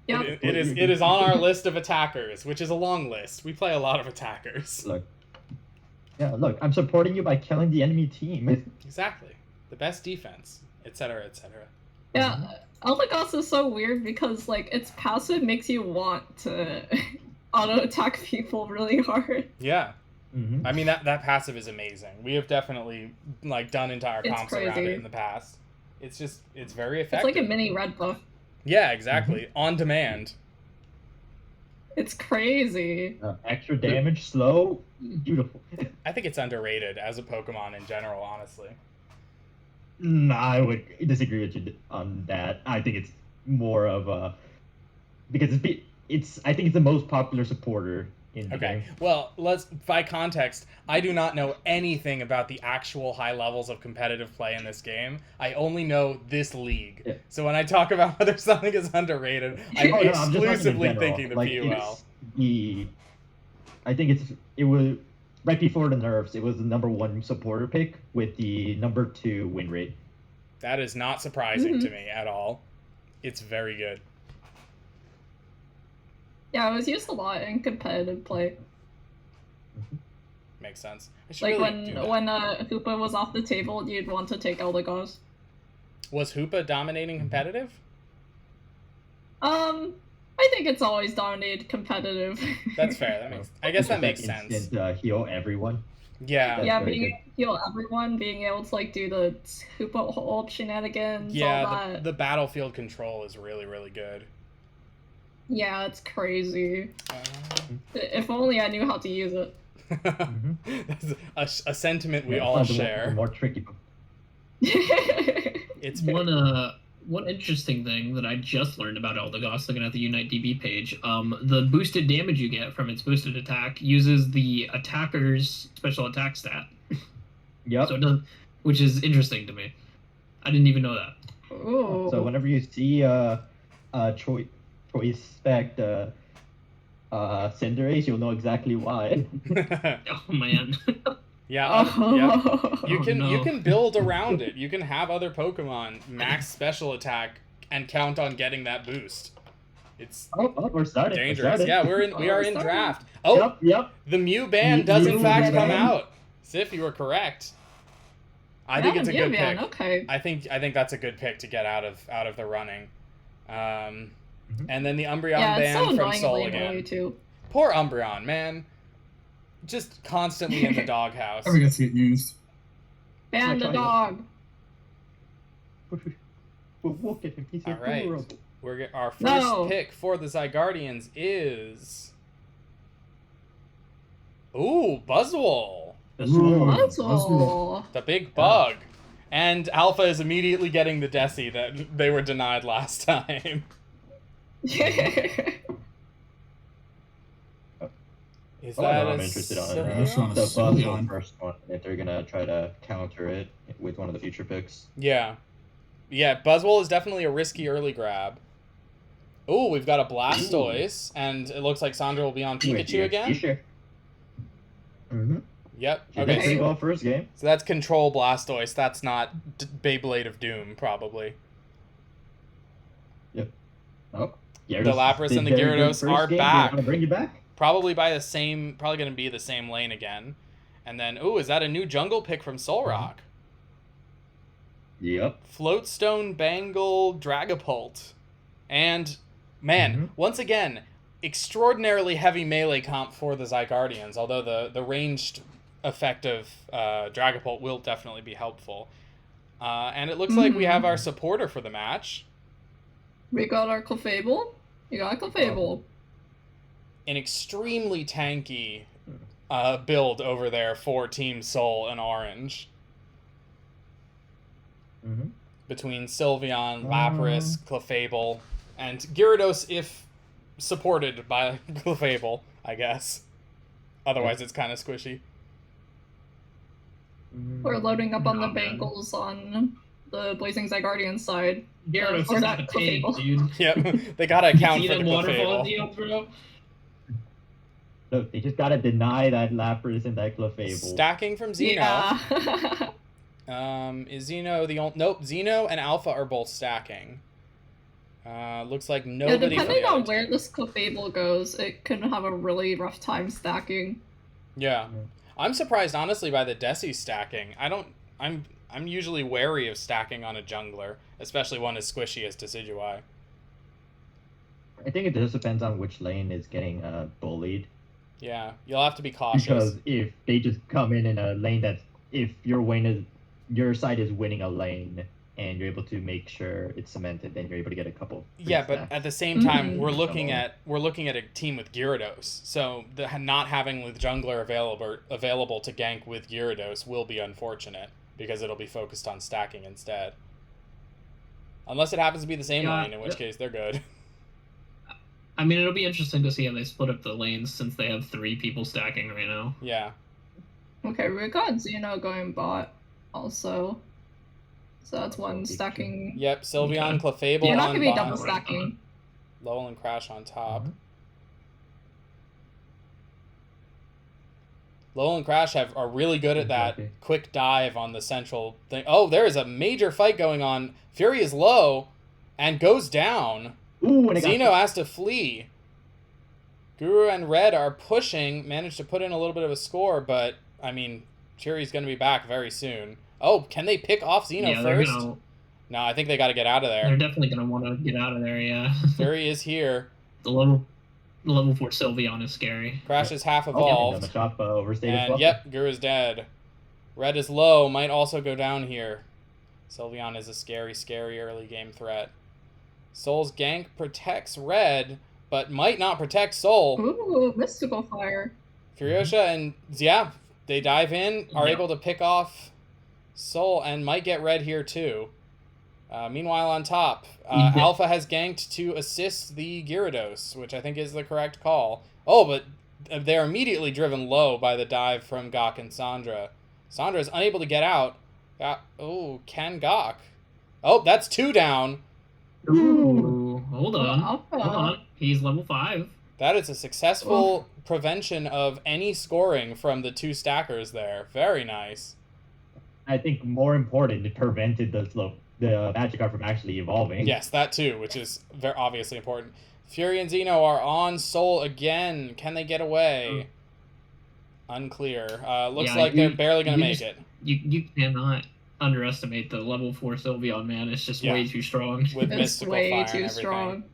Yep. It is on our list of attackers, which is a long list. We play a lot of attackers. Look. Yeah, look, I'm supporting you by killing the enemy team. Exactly. The best defense, etc., etc. Yeah, Eldegoss is so weird because, like, its passive makes you want to auto-attack people really hard. Yeah. Mm-hmm. I mean, that passive is amazing. We have definitely, like, done entire It's comps around crazy. it in the past. It's very It's effective. like a mini red buff. Yeah, exactly. On demand. It's crazy. Extra damage, slow, beautiful. I think it's underrated as a Pokemon in general, honestly. I would disagree with you on that. I think it's more of a... Because I think it's the most popular supporter in the Okay, game. well, by context, I do not know anything about the actual high levels of competitive play in this game. I only know this league. Yeah. So when I talk about whether something is underrated, I'm Oh, no, I'm just talking in exclusively general. thinking the Like, PUL. I think it was right before the nerfs. It was the #1 supporter pick with the #2 win rate. That is not surprising to me at all. It's very good. Yeah, it was used a lot in competitive play. Makes sense. I should Like really do that. when Hoopa was off the table, you'd want to take Eldegoss. Was Hoopa dominating competitive? I think it's always dominated competitive. That's fair. I guess that makes sense. Instant heal everyone. Yeah. That's yeah, very being good. able to heal everyone, being able to like do the Hoopa hold shenanigans, all Yeah, that. the battlefield control is really, really good. Yeah, it's crazy. If only I knew how to use it. That's a sentiment we Yeah, all it's the share. more tricky. It's One interesting thing that I just learned about Eldegoss, looking at the Unite DB page, the boosted damage you get from its boosted attack uses the attacker's special attack stat. Yep. So it does, which is interesting to me. I didn't even know that. Ooh. So whenever you see choice spec Cinderace, you'll know exactly why. Oh man. yeah. You can no. you can build around it. You can have other Pokemon max special attack and count on getting that boost. It's We're starting. dangerous. Yeah, we are in starting. draft. Oh, Yep. the Mew ban does in Mew fact come ban. out. Sif, you were correct. I think it's a good pick. Okay. I think that's a good pick to get out of the running. And then the Umbreon Yeah, it's ban so from Soul annoyingly again. early too. Poor Umbreon, man. Just constantly in the doghouse. Never gets to get used. Ban the dog. We'll get him. He's All right. adorable. Our first No. pick for the Zygardians is... Ooh, Buzzwole. Buzzwole. The big bug. And Alpha is immediately getting the Desi that they were denied last time. Is that I'm a interested on Sylveon? That's on a the Sylveon. Buzzwole first one, if they're gonna try to counter it with one of the future picks. Yeah. Yeah, Buzzwole is definitely a risky early grab. Ooh, we've got a Blastoise, and it looks like Sandra will be on Pikachu again. Sure. Mm-hmm. Yep. She did Okay, pretty well first game. so that's Control Blastoise. That's not Beyblade of Doom, probably. Oh, The Lapras and the Gyarados are back. Want to bring you back? Probably going to be the same lane again. And then, ooh, is that a new jungle pick from Solrock? Yep. Floatstone, Bangle, Dragapult. And, man, once again, extraordinarily heavy melee comp for the Zygardians, although the ranged effect of Dragapult will definitely be helpful. And it looks like we have our supporter for the match. We got our Clefable. You got Clefable. An extremely tanky build over there for Team Soul and Orange. Between Sylveon, Lapras, Clefable, and Gyarados if supported by Clefable, I guess. Otherwise, it's kind of squishy. We're loading up on the Bengals on the Blazing Zygardian side. Gyarados Or is not not a pig, Clefable. dude. Yep, they gotta account See for the them waterfall Clefable. deal, bro? Look, they just gotta deny that Lapras and that Clefable. Stacking from Xeno. Yeah. Is Xeno the only... Nope, Xeno and Alpha are both stacking. Looks like Yeah, nobody for depending the on other where team. this Clefable goes, it can have a really rough time stacking. Yeah. I'm surprised, honestly, by the Desi stacking. I'm usually wary of stacking on a jungler, especially one as squishy as Decidueye. I think it just depends on which lane is getting bullied. Yeah, you'll have to be cautious. Because if they just come in a lane that's, if your side is winning a lane and you're able to make sure it's cemented, then you're able to get a couple. Yeah, but stacks. at the same time, Mhm. we're looking at a team with Gyarados, so not having the jungler available to gank with Gyarados will be unfortunate because it'll be focused on stacking instead. Unless it happens to be the same Yeah, lane, in which case they're good. I mean, it'll be interesting to see how they split up the lanes since they have 3 people stacking right now. Yeah. Okay, we got Xeno going bot also. So that's one stacking. Yep, Sylveon, Okay. Clefable You're not on gonna be bot. double stacking. Lowell and Crash on top. Lowell and Crash are really good at that Exactly. quick dive on the central thing. Oh, there is a major fight going on. Fury is low and goes down. Ooh, and it got Xeno has to flee. Guru and Red are pushing, managed to put in a little bit of a score, but, I mean, Fury's going to be back very soon. Oh, can they pick off Xeno Yeah, they're first? gonna. No, I think they got to get out of They're there. definitely gonna want to get out of there. Yeah. Fury is here. the level 4 Sylveon is scary. Crash is half the evolved. Machop overstayed as And well. yep, Guru's dead. Red is low, might also go down here. Sylveon is a scary, scary early game threat. Soul's gank protects Red, but might not protect Soul. Ooh, Mystical Fire. Furiosa and, yeah, they dive in, are Yeah. able to pick off Soul, and might get Red here too. Meanwhile, on top, Yeah. Alpha has ganked to assist the Gyarados, which I think is the correct call. Oh, but they're immediately driven low by the dive from Gok and Sandra. Sandra is unable to get out. Oh, can Gok? Oh, that's 2 down. Ooh, hold on. Alpha. Hold on. He's level 5. That is a successful prevention of any scoring from the 2 stackers there. Very nice. I think more important, it prevented the Magikarp from actually evolving. Yes, that too, which is very obviously important. Fury and Xeno are on Soul again. Can they get away? Unclear. Looks Yeah, like they're you- barely going to you make just- it. You cannot underestimate the level 4 Sylveon, man. It's just Yeah. way too strong. With It's Mystical way Fire too and everything. strong.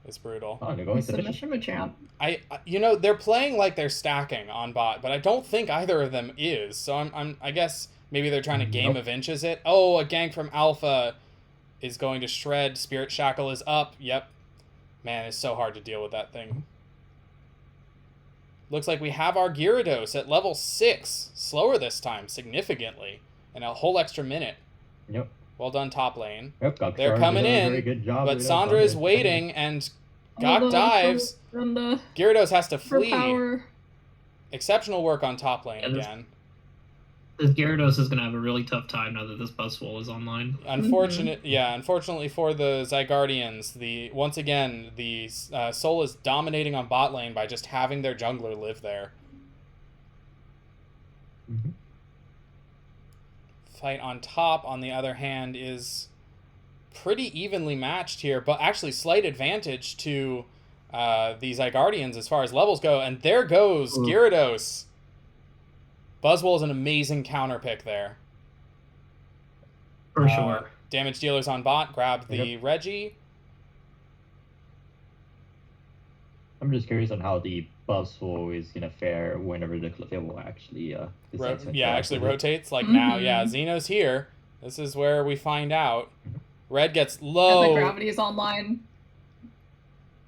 is brutal. Oh, they're going Submission Machamp. They're playing like they're stacking on bot, but I don't think either of them is. So I guess maybe they're trying to game of inches it. Oh, a gank from Alpha is going to shred. Spirit Shackle is up. Yep. Man, it's so hard to deal with that thing. Looks like we have our Gyarados at level 6. Slower this time, significantly. And a whole extra minute. Yep. Well done, top lane. Yep, They're coming in, but Sandra is waiting, and Gok dives. Gyarados has to flee. Power. Exceptional work on top lane again. This Gyarados is going to have a really tough time now that this Buzzwole is online. Unfortunately for the Zygardians, once again, the Soul is dominating on bot lane by just having their jungler live there. Mm-hmm. Fight on top, on the other hand, is pretty evenly matched here, but actually slight advantage to the Zygardians as far as levels go, and there goes Gyarados. Buzzwole is an amazing counter pick there. For sure. Damage dealers on bot, grab the Reggie. I'm just curious on how the Buzzwole is going to fare whenever the Clefable actually actually rotates. Like now, Xeno's here. This is where we find out. Red gets low. And the gravity is online.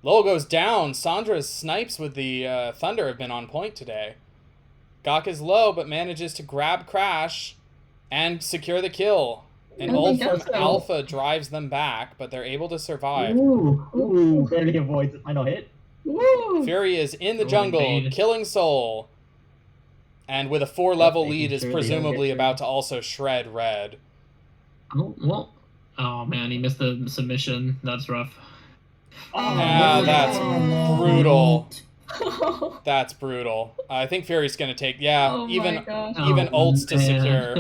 Lowell goes down. Sandra's snipes with the Thunder have been on point today. Gok is low, but manages to grab Crash and secure the kill. An ult from Alpha drives them back, but they're able to survive. Ooh, barely avoids the final hit. Woo! Fury is in the jungle, killing Soul. And with a 4-level lead is presumably about to also shred Red. Oh man, he missed the submission. That's rough. That's brutal. That's brutal. I think Fury's going to take, even ults to secure.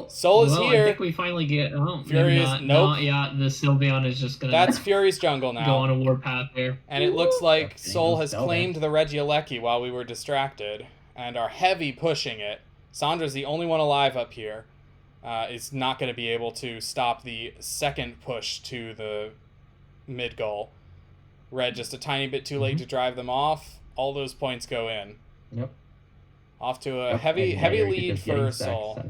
Soul is here. I think we finally get. Fury is nope. The Sylveon is just gonna. That's Fury's jungle now. Go on a warpath there. And it looks like Soul has claimed the Regieleki while we were distracted and are heavy pushing it. Sandra's the only one alive up here. Is not going to be able to stop the second push to the mid goal. Red just a tiny bit too late to drive them off. All those points go in. Yep. Off to a heavy lead for Soul.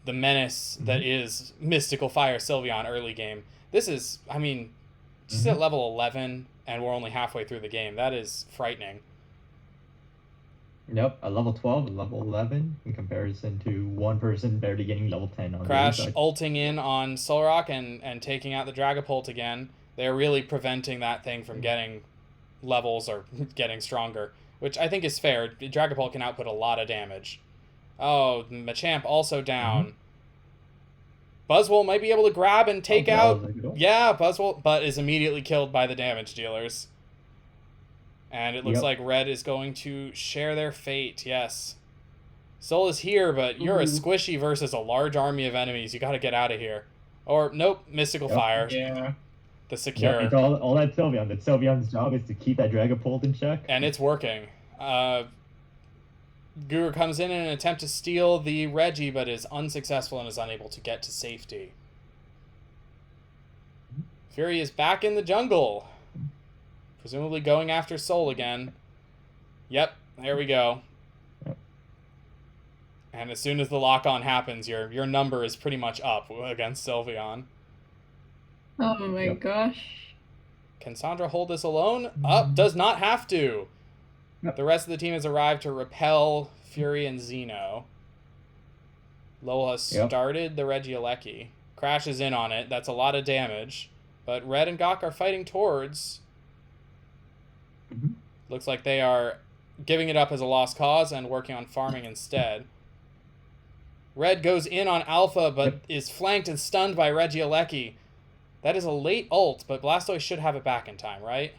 The menace that is Mystical Fire Sylveon early game. This is, she's at level 11, and we're only halfway through the game. That is frightening. Yep, a level 12, a level 11, in comparison to one person barely getting level 10 on Crash ulting in on Solrock and taking out the Dragapult again. They're really preventing that thing from getting levels or getting stronger, which I think is fair. Dragapult can output a lot of damage. Oh, Machamp also down. Buzzwole might be able to grab and take out... Yeah, Buzzwole, but is immediately killed by the damage dealers. And it looks like Red is going to share their fate, yes. Soul is here, but you're a squishy versus a large army of enemies. You gotta get out of here. Or, nope, Mystical Fire. Yeah. The secure. It's all that Sylveon. That Sylveon's job is to keep that Dragapult in check. And it's working. Guru comes in an attempt to steal the Reggie, but is unsuccessful and is unable to get to safety. Fury is back in the jungle. Presumably going after Soul again. Yep, there we go. And as soon as the lock-on happens, your number is pretty much up against Sylveon. Oh my gosh. Can Sandra hold this alone? Does not have to. The rest of the team has arrived to repel Fury and Xeno. Lowell has started the Regieleki. Crashes in on it. That's a lot of damage. But Red and Gok are fighting towards. Looks like they are giving it up as a lost cause and working on farming instead. Red goes in on Alpha, but is flanked and stunned by Regieleki. That is a late ult, but Blastoise should have it back in time, right?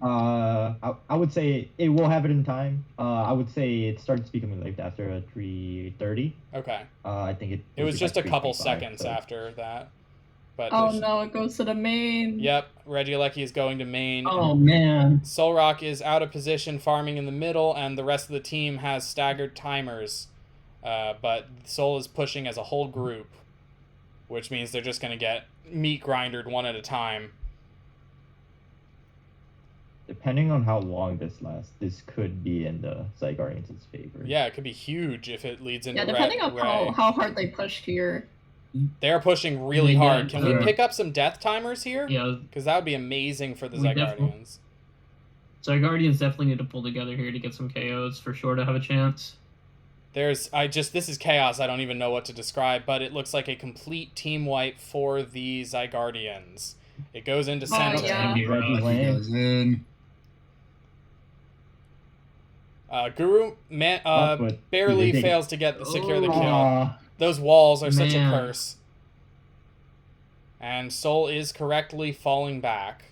I would say it will have it in time. I would say it starts becoming late after 3:30. Okay. I think it was just a couple seconds after that. But no, it goes to the main. Yep, Regieleki is going to main. Oh man. Solrock is out of position, farming in the middle, and the rest of the team has staggered timers. But Soul is pushing as a whole group. which means they're just going to get meat grindered one at a time. Depending on how long this lasts, this could be in the Zygardians' favor. Yeah, it could be huge if it leads into depending on Ray. how hard they push here. They're pushing really Yeah, hard. Can we yeah. pick up some death timers here? Yeah, Because that would be amazing for the We Zygardians. Zygardians definitely need to pull together here to get some KOs for sure to have a chance. This is chaos. I don't even know what to describe, but it looks like a complete team wipe for the Zygardians. It goes into center. yeah. He goes in. Guru barely Dig. fails to secure the kill. Aw. Those walls are such a Man. curse. And Soul is correctly falling back.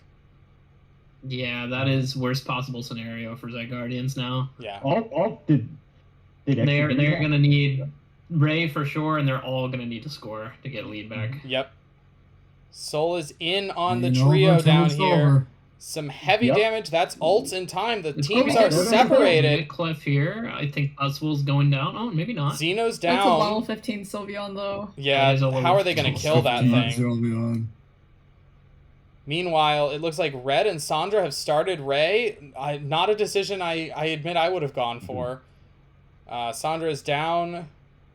Yeah, that is worst possible scenario for Zygardians now. Yeah. Did They're gonna need Ray for sure, and they're all gonna need to score to get lead back. Yep. Soul is in on the Ain't trio over till down it's here. over. Some heavy Yep. damage. That's ults in time. The It's teams going are down. separated. Cliff here. I think Oswald's going down. Oh, maybe not. Xeno's That's a level down. 15 Sylveon, though. Yeah, That is a level how are they going to kill that thing? Sylveon. Meanwhile, it looks like Red and Sandra have started Ray. Not a decision I admit I would have gone for. Sandra's down.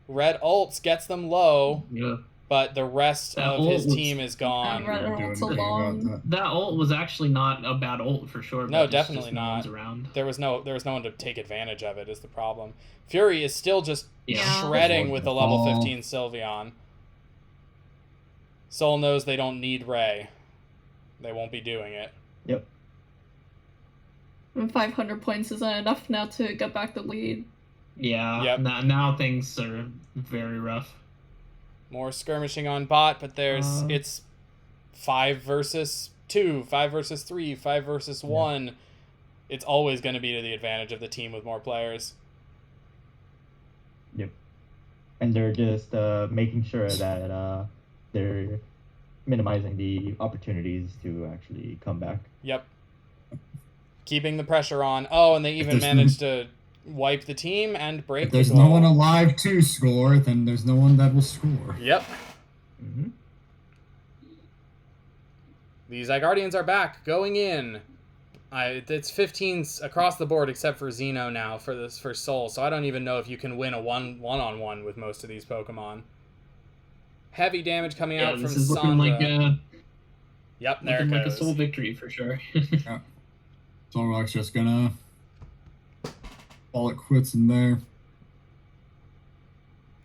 Red ults, gets them low, Yeah. but the rest That of his ult was- team is gone. Red Don't do ult's anything alone. about that. That ult was actually not a bad ult for sure. No, but definitely no one's not. around. There was no one to take advantage of it is the problem. Fury is still just Yeah. shredding with the level Ball. 15 Sylveon. Soul knows they don't need Ray. They won't be doing it. Yep. And 500 points isn't enough now to get back the lead. Yeah. Yep. Now things are very rough. More skirmishing on bot, but it's 5 versus 2, 5 versus 3, 5 versus 1. It's always going to be to the advantage of the team with more players. Yep. And they're just making sure that they're minimizing the opportunities to actually come back. Yep. Keeping the pressure on. Oh, and they even there's managed to wipe the team and break If the there's goal. no one alive to score, then there's no one that will score. Yep. Mm-hmm. The Zygardians are back, going in. It's 15s across the board except for Xeno now for Soul, so I don't even know if you can win a one-on-one with most of these Pokemon. Heavy damage coming Yeah, out from this is looking Sandra. like a Yep, there looking it like a goes. Soul victory for sure. Solrock's just gonna call it quits in there.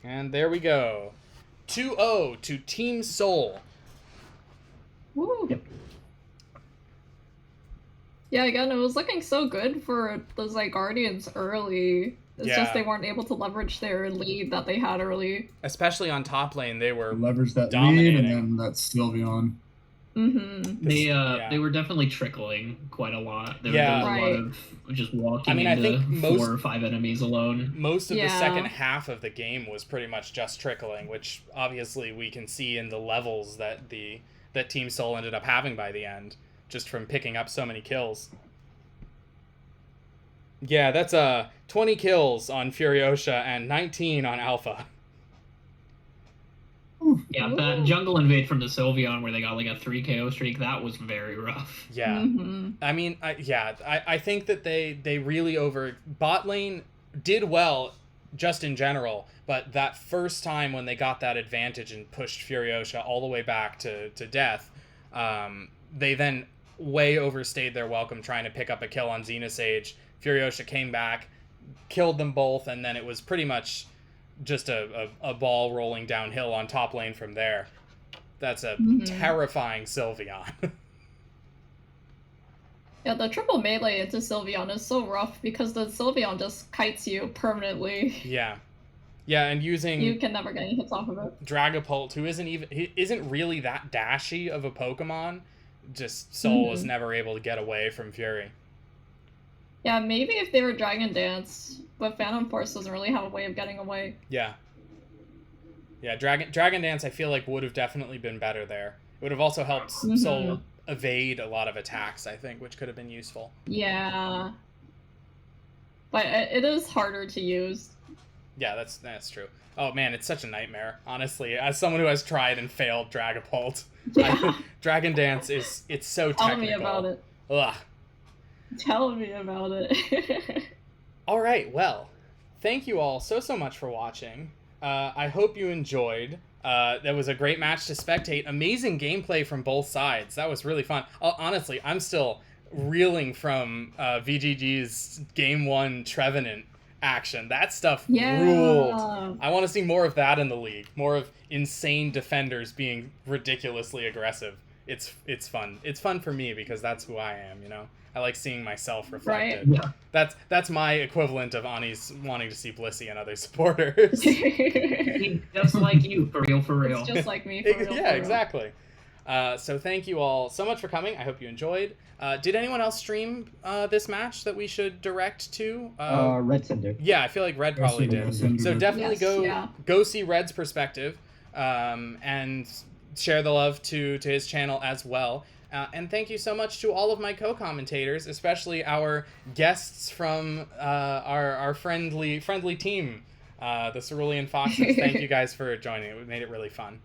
And there we go. 2-0 to Team Soul. Woo. Yep. Yeah, again, it was looking so good for the Zygardians early. It's Yeah. just they weren't able to leverage their lead that they had early. Especially on top lane, they were Leverage that lead, dominating. and then that's Sylveon. Mm-hmm. They were definitely trickling quite a lot. There was a lot Right. of just walking I mean, I into think 4 or 5 enemies alone. most of the Yeah. second half of the game was pretty much just trickling, which obviously we can see in the levels that Team Soul ended up having by the end, just from picking up so many kills. Yeah, that's 20 kills on Furiosa and 19 on Alpha. Yeah, that jungle invade from the Sylveon where they got like a 3 KO streak, that was very rough. Yeah. Mm-hmm. I mean, I think that they really bot lane did well just in general, but that first time when they got that advantage and pushed Furiosa all the way back to death, they then way overstayed their welcome trying to pick up a kill on Xenosage. Furiosa came back, killed them both, and then it was pretty much just a ball rolling downhill on top lane from there. That's a terrifying Sylveon. Yeah, the triple melee into Sylveon is so rough because the Sylveon just kites you permanently. Yeah, and using You can never get any hits off of it. Dragapult, who isn't really that dashy of a Pokemon, just Soul is never able to get away from Fury. Yeah, maybe if they were Dragon Dance, but Phantom Force doesn't really have a way of getting away. Yeah, Dragon Dance I feel like would have definitely been better there. It would have also helped Soul evade a lot of attacks, I think, which could have been useful. Yeah. But it is harder to use. Yeah, that's true. Oh man, it's such a nightmare, honestly. As someone who has tried and failed Dragapult, Yeah. Dragon Dance it's so technical. Tell me about it. Ugh. Tell me about it. All right, well, thank you all so much for watching. I hope you enjoyed. That was a great match to spectate. Amazing gameplay from both sides. That was really fun. Honestly, I'm still reeling from VGG's Game 1 Trevenant action. That stuff ruled. I want to see more of that in the league. More of insane defenders being ridiculously aggressive. It's fun. It's fun for me because that's who I am, you know? I like seeing myself reflected. Right. Yeah. That's my equivalent of Ani's wanting to see Blissey and other supporters. Just like you, for real, for real. It's just like me, for real. Yeah, exactly. So thank you all so much for coming. I hope you enjoyed. Did anyone else stream this match that we should direct to? Red Cinder. Yeah, I feel like Red probably did. So definitely go see Red's perspective and share the love to his channel as well. And thank you so much to all of my co-commentators, especially our guests from our friendly team, the Cerulean Foxes. Thank you guys for joining. It made it really fun.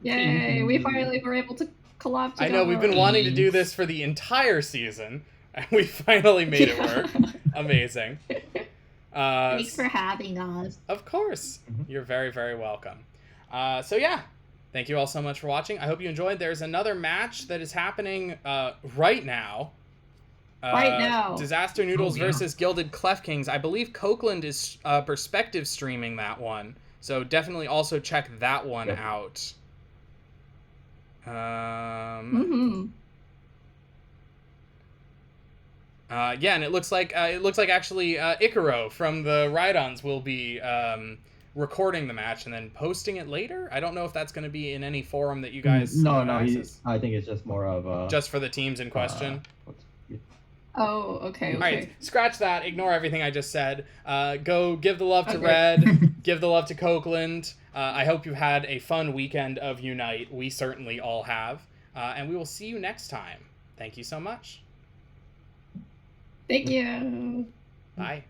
Yay! We finally were able to collab together. I know, we've been wanting to do this for the entire season, and we finally made it work. Amazing. Thanks for having us. Of course. You're very, very welcome. So yeah, thank you all so much for watching. I hope you enjoyed. There's another match that is happening right now. Right now. Disaster Noodles versus Gilded Clef Kings. I believe Copeland is perspective streaming that one. So definitely also check that one out. Yeah, and it looks like actually Icaro from the Rhydons will be recording the match and then posting it later. I don't know if that's going to be in any forum that you guys No, I think it's just more of just for the teams in question. Oh, okay. All right, scratch that. Ignore everything I just said. Go give the love to Red. Give the love to Copeland. I hope you've had a fun weekend of Unite. We certainly all have. And we will see you next time. Thank you so much. Thank you. Bye.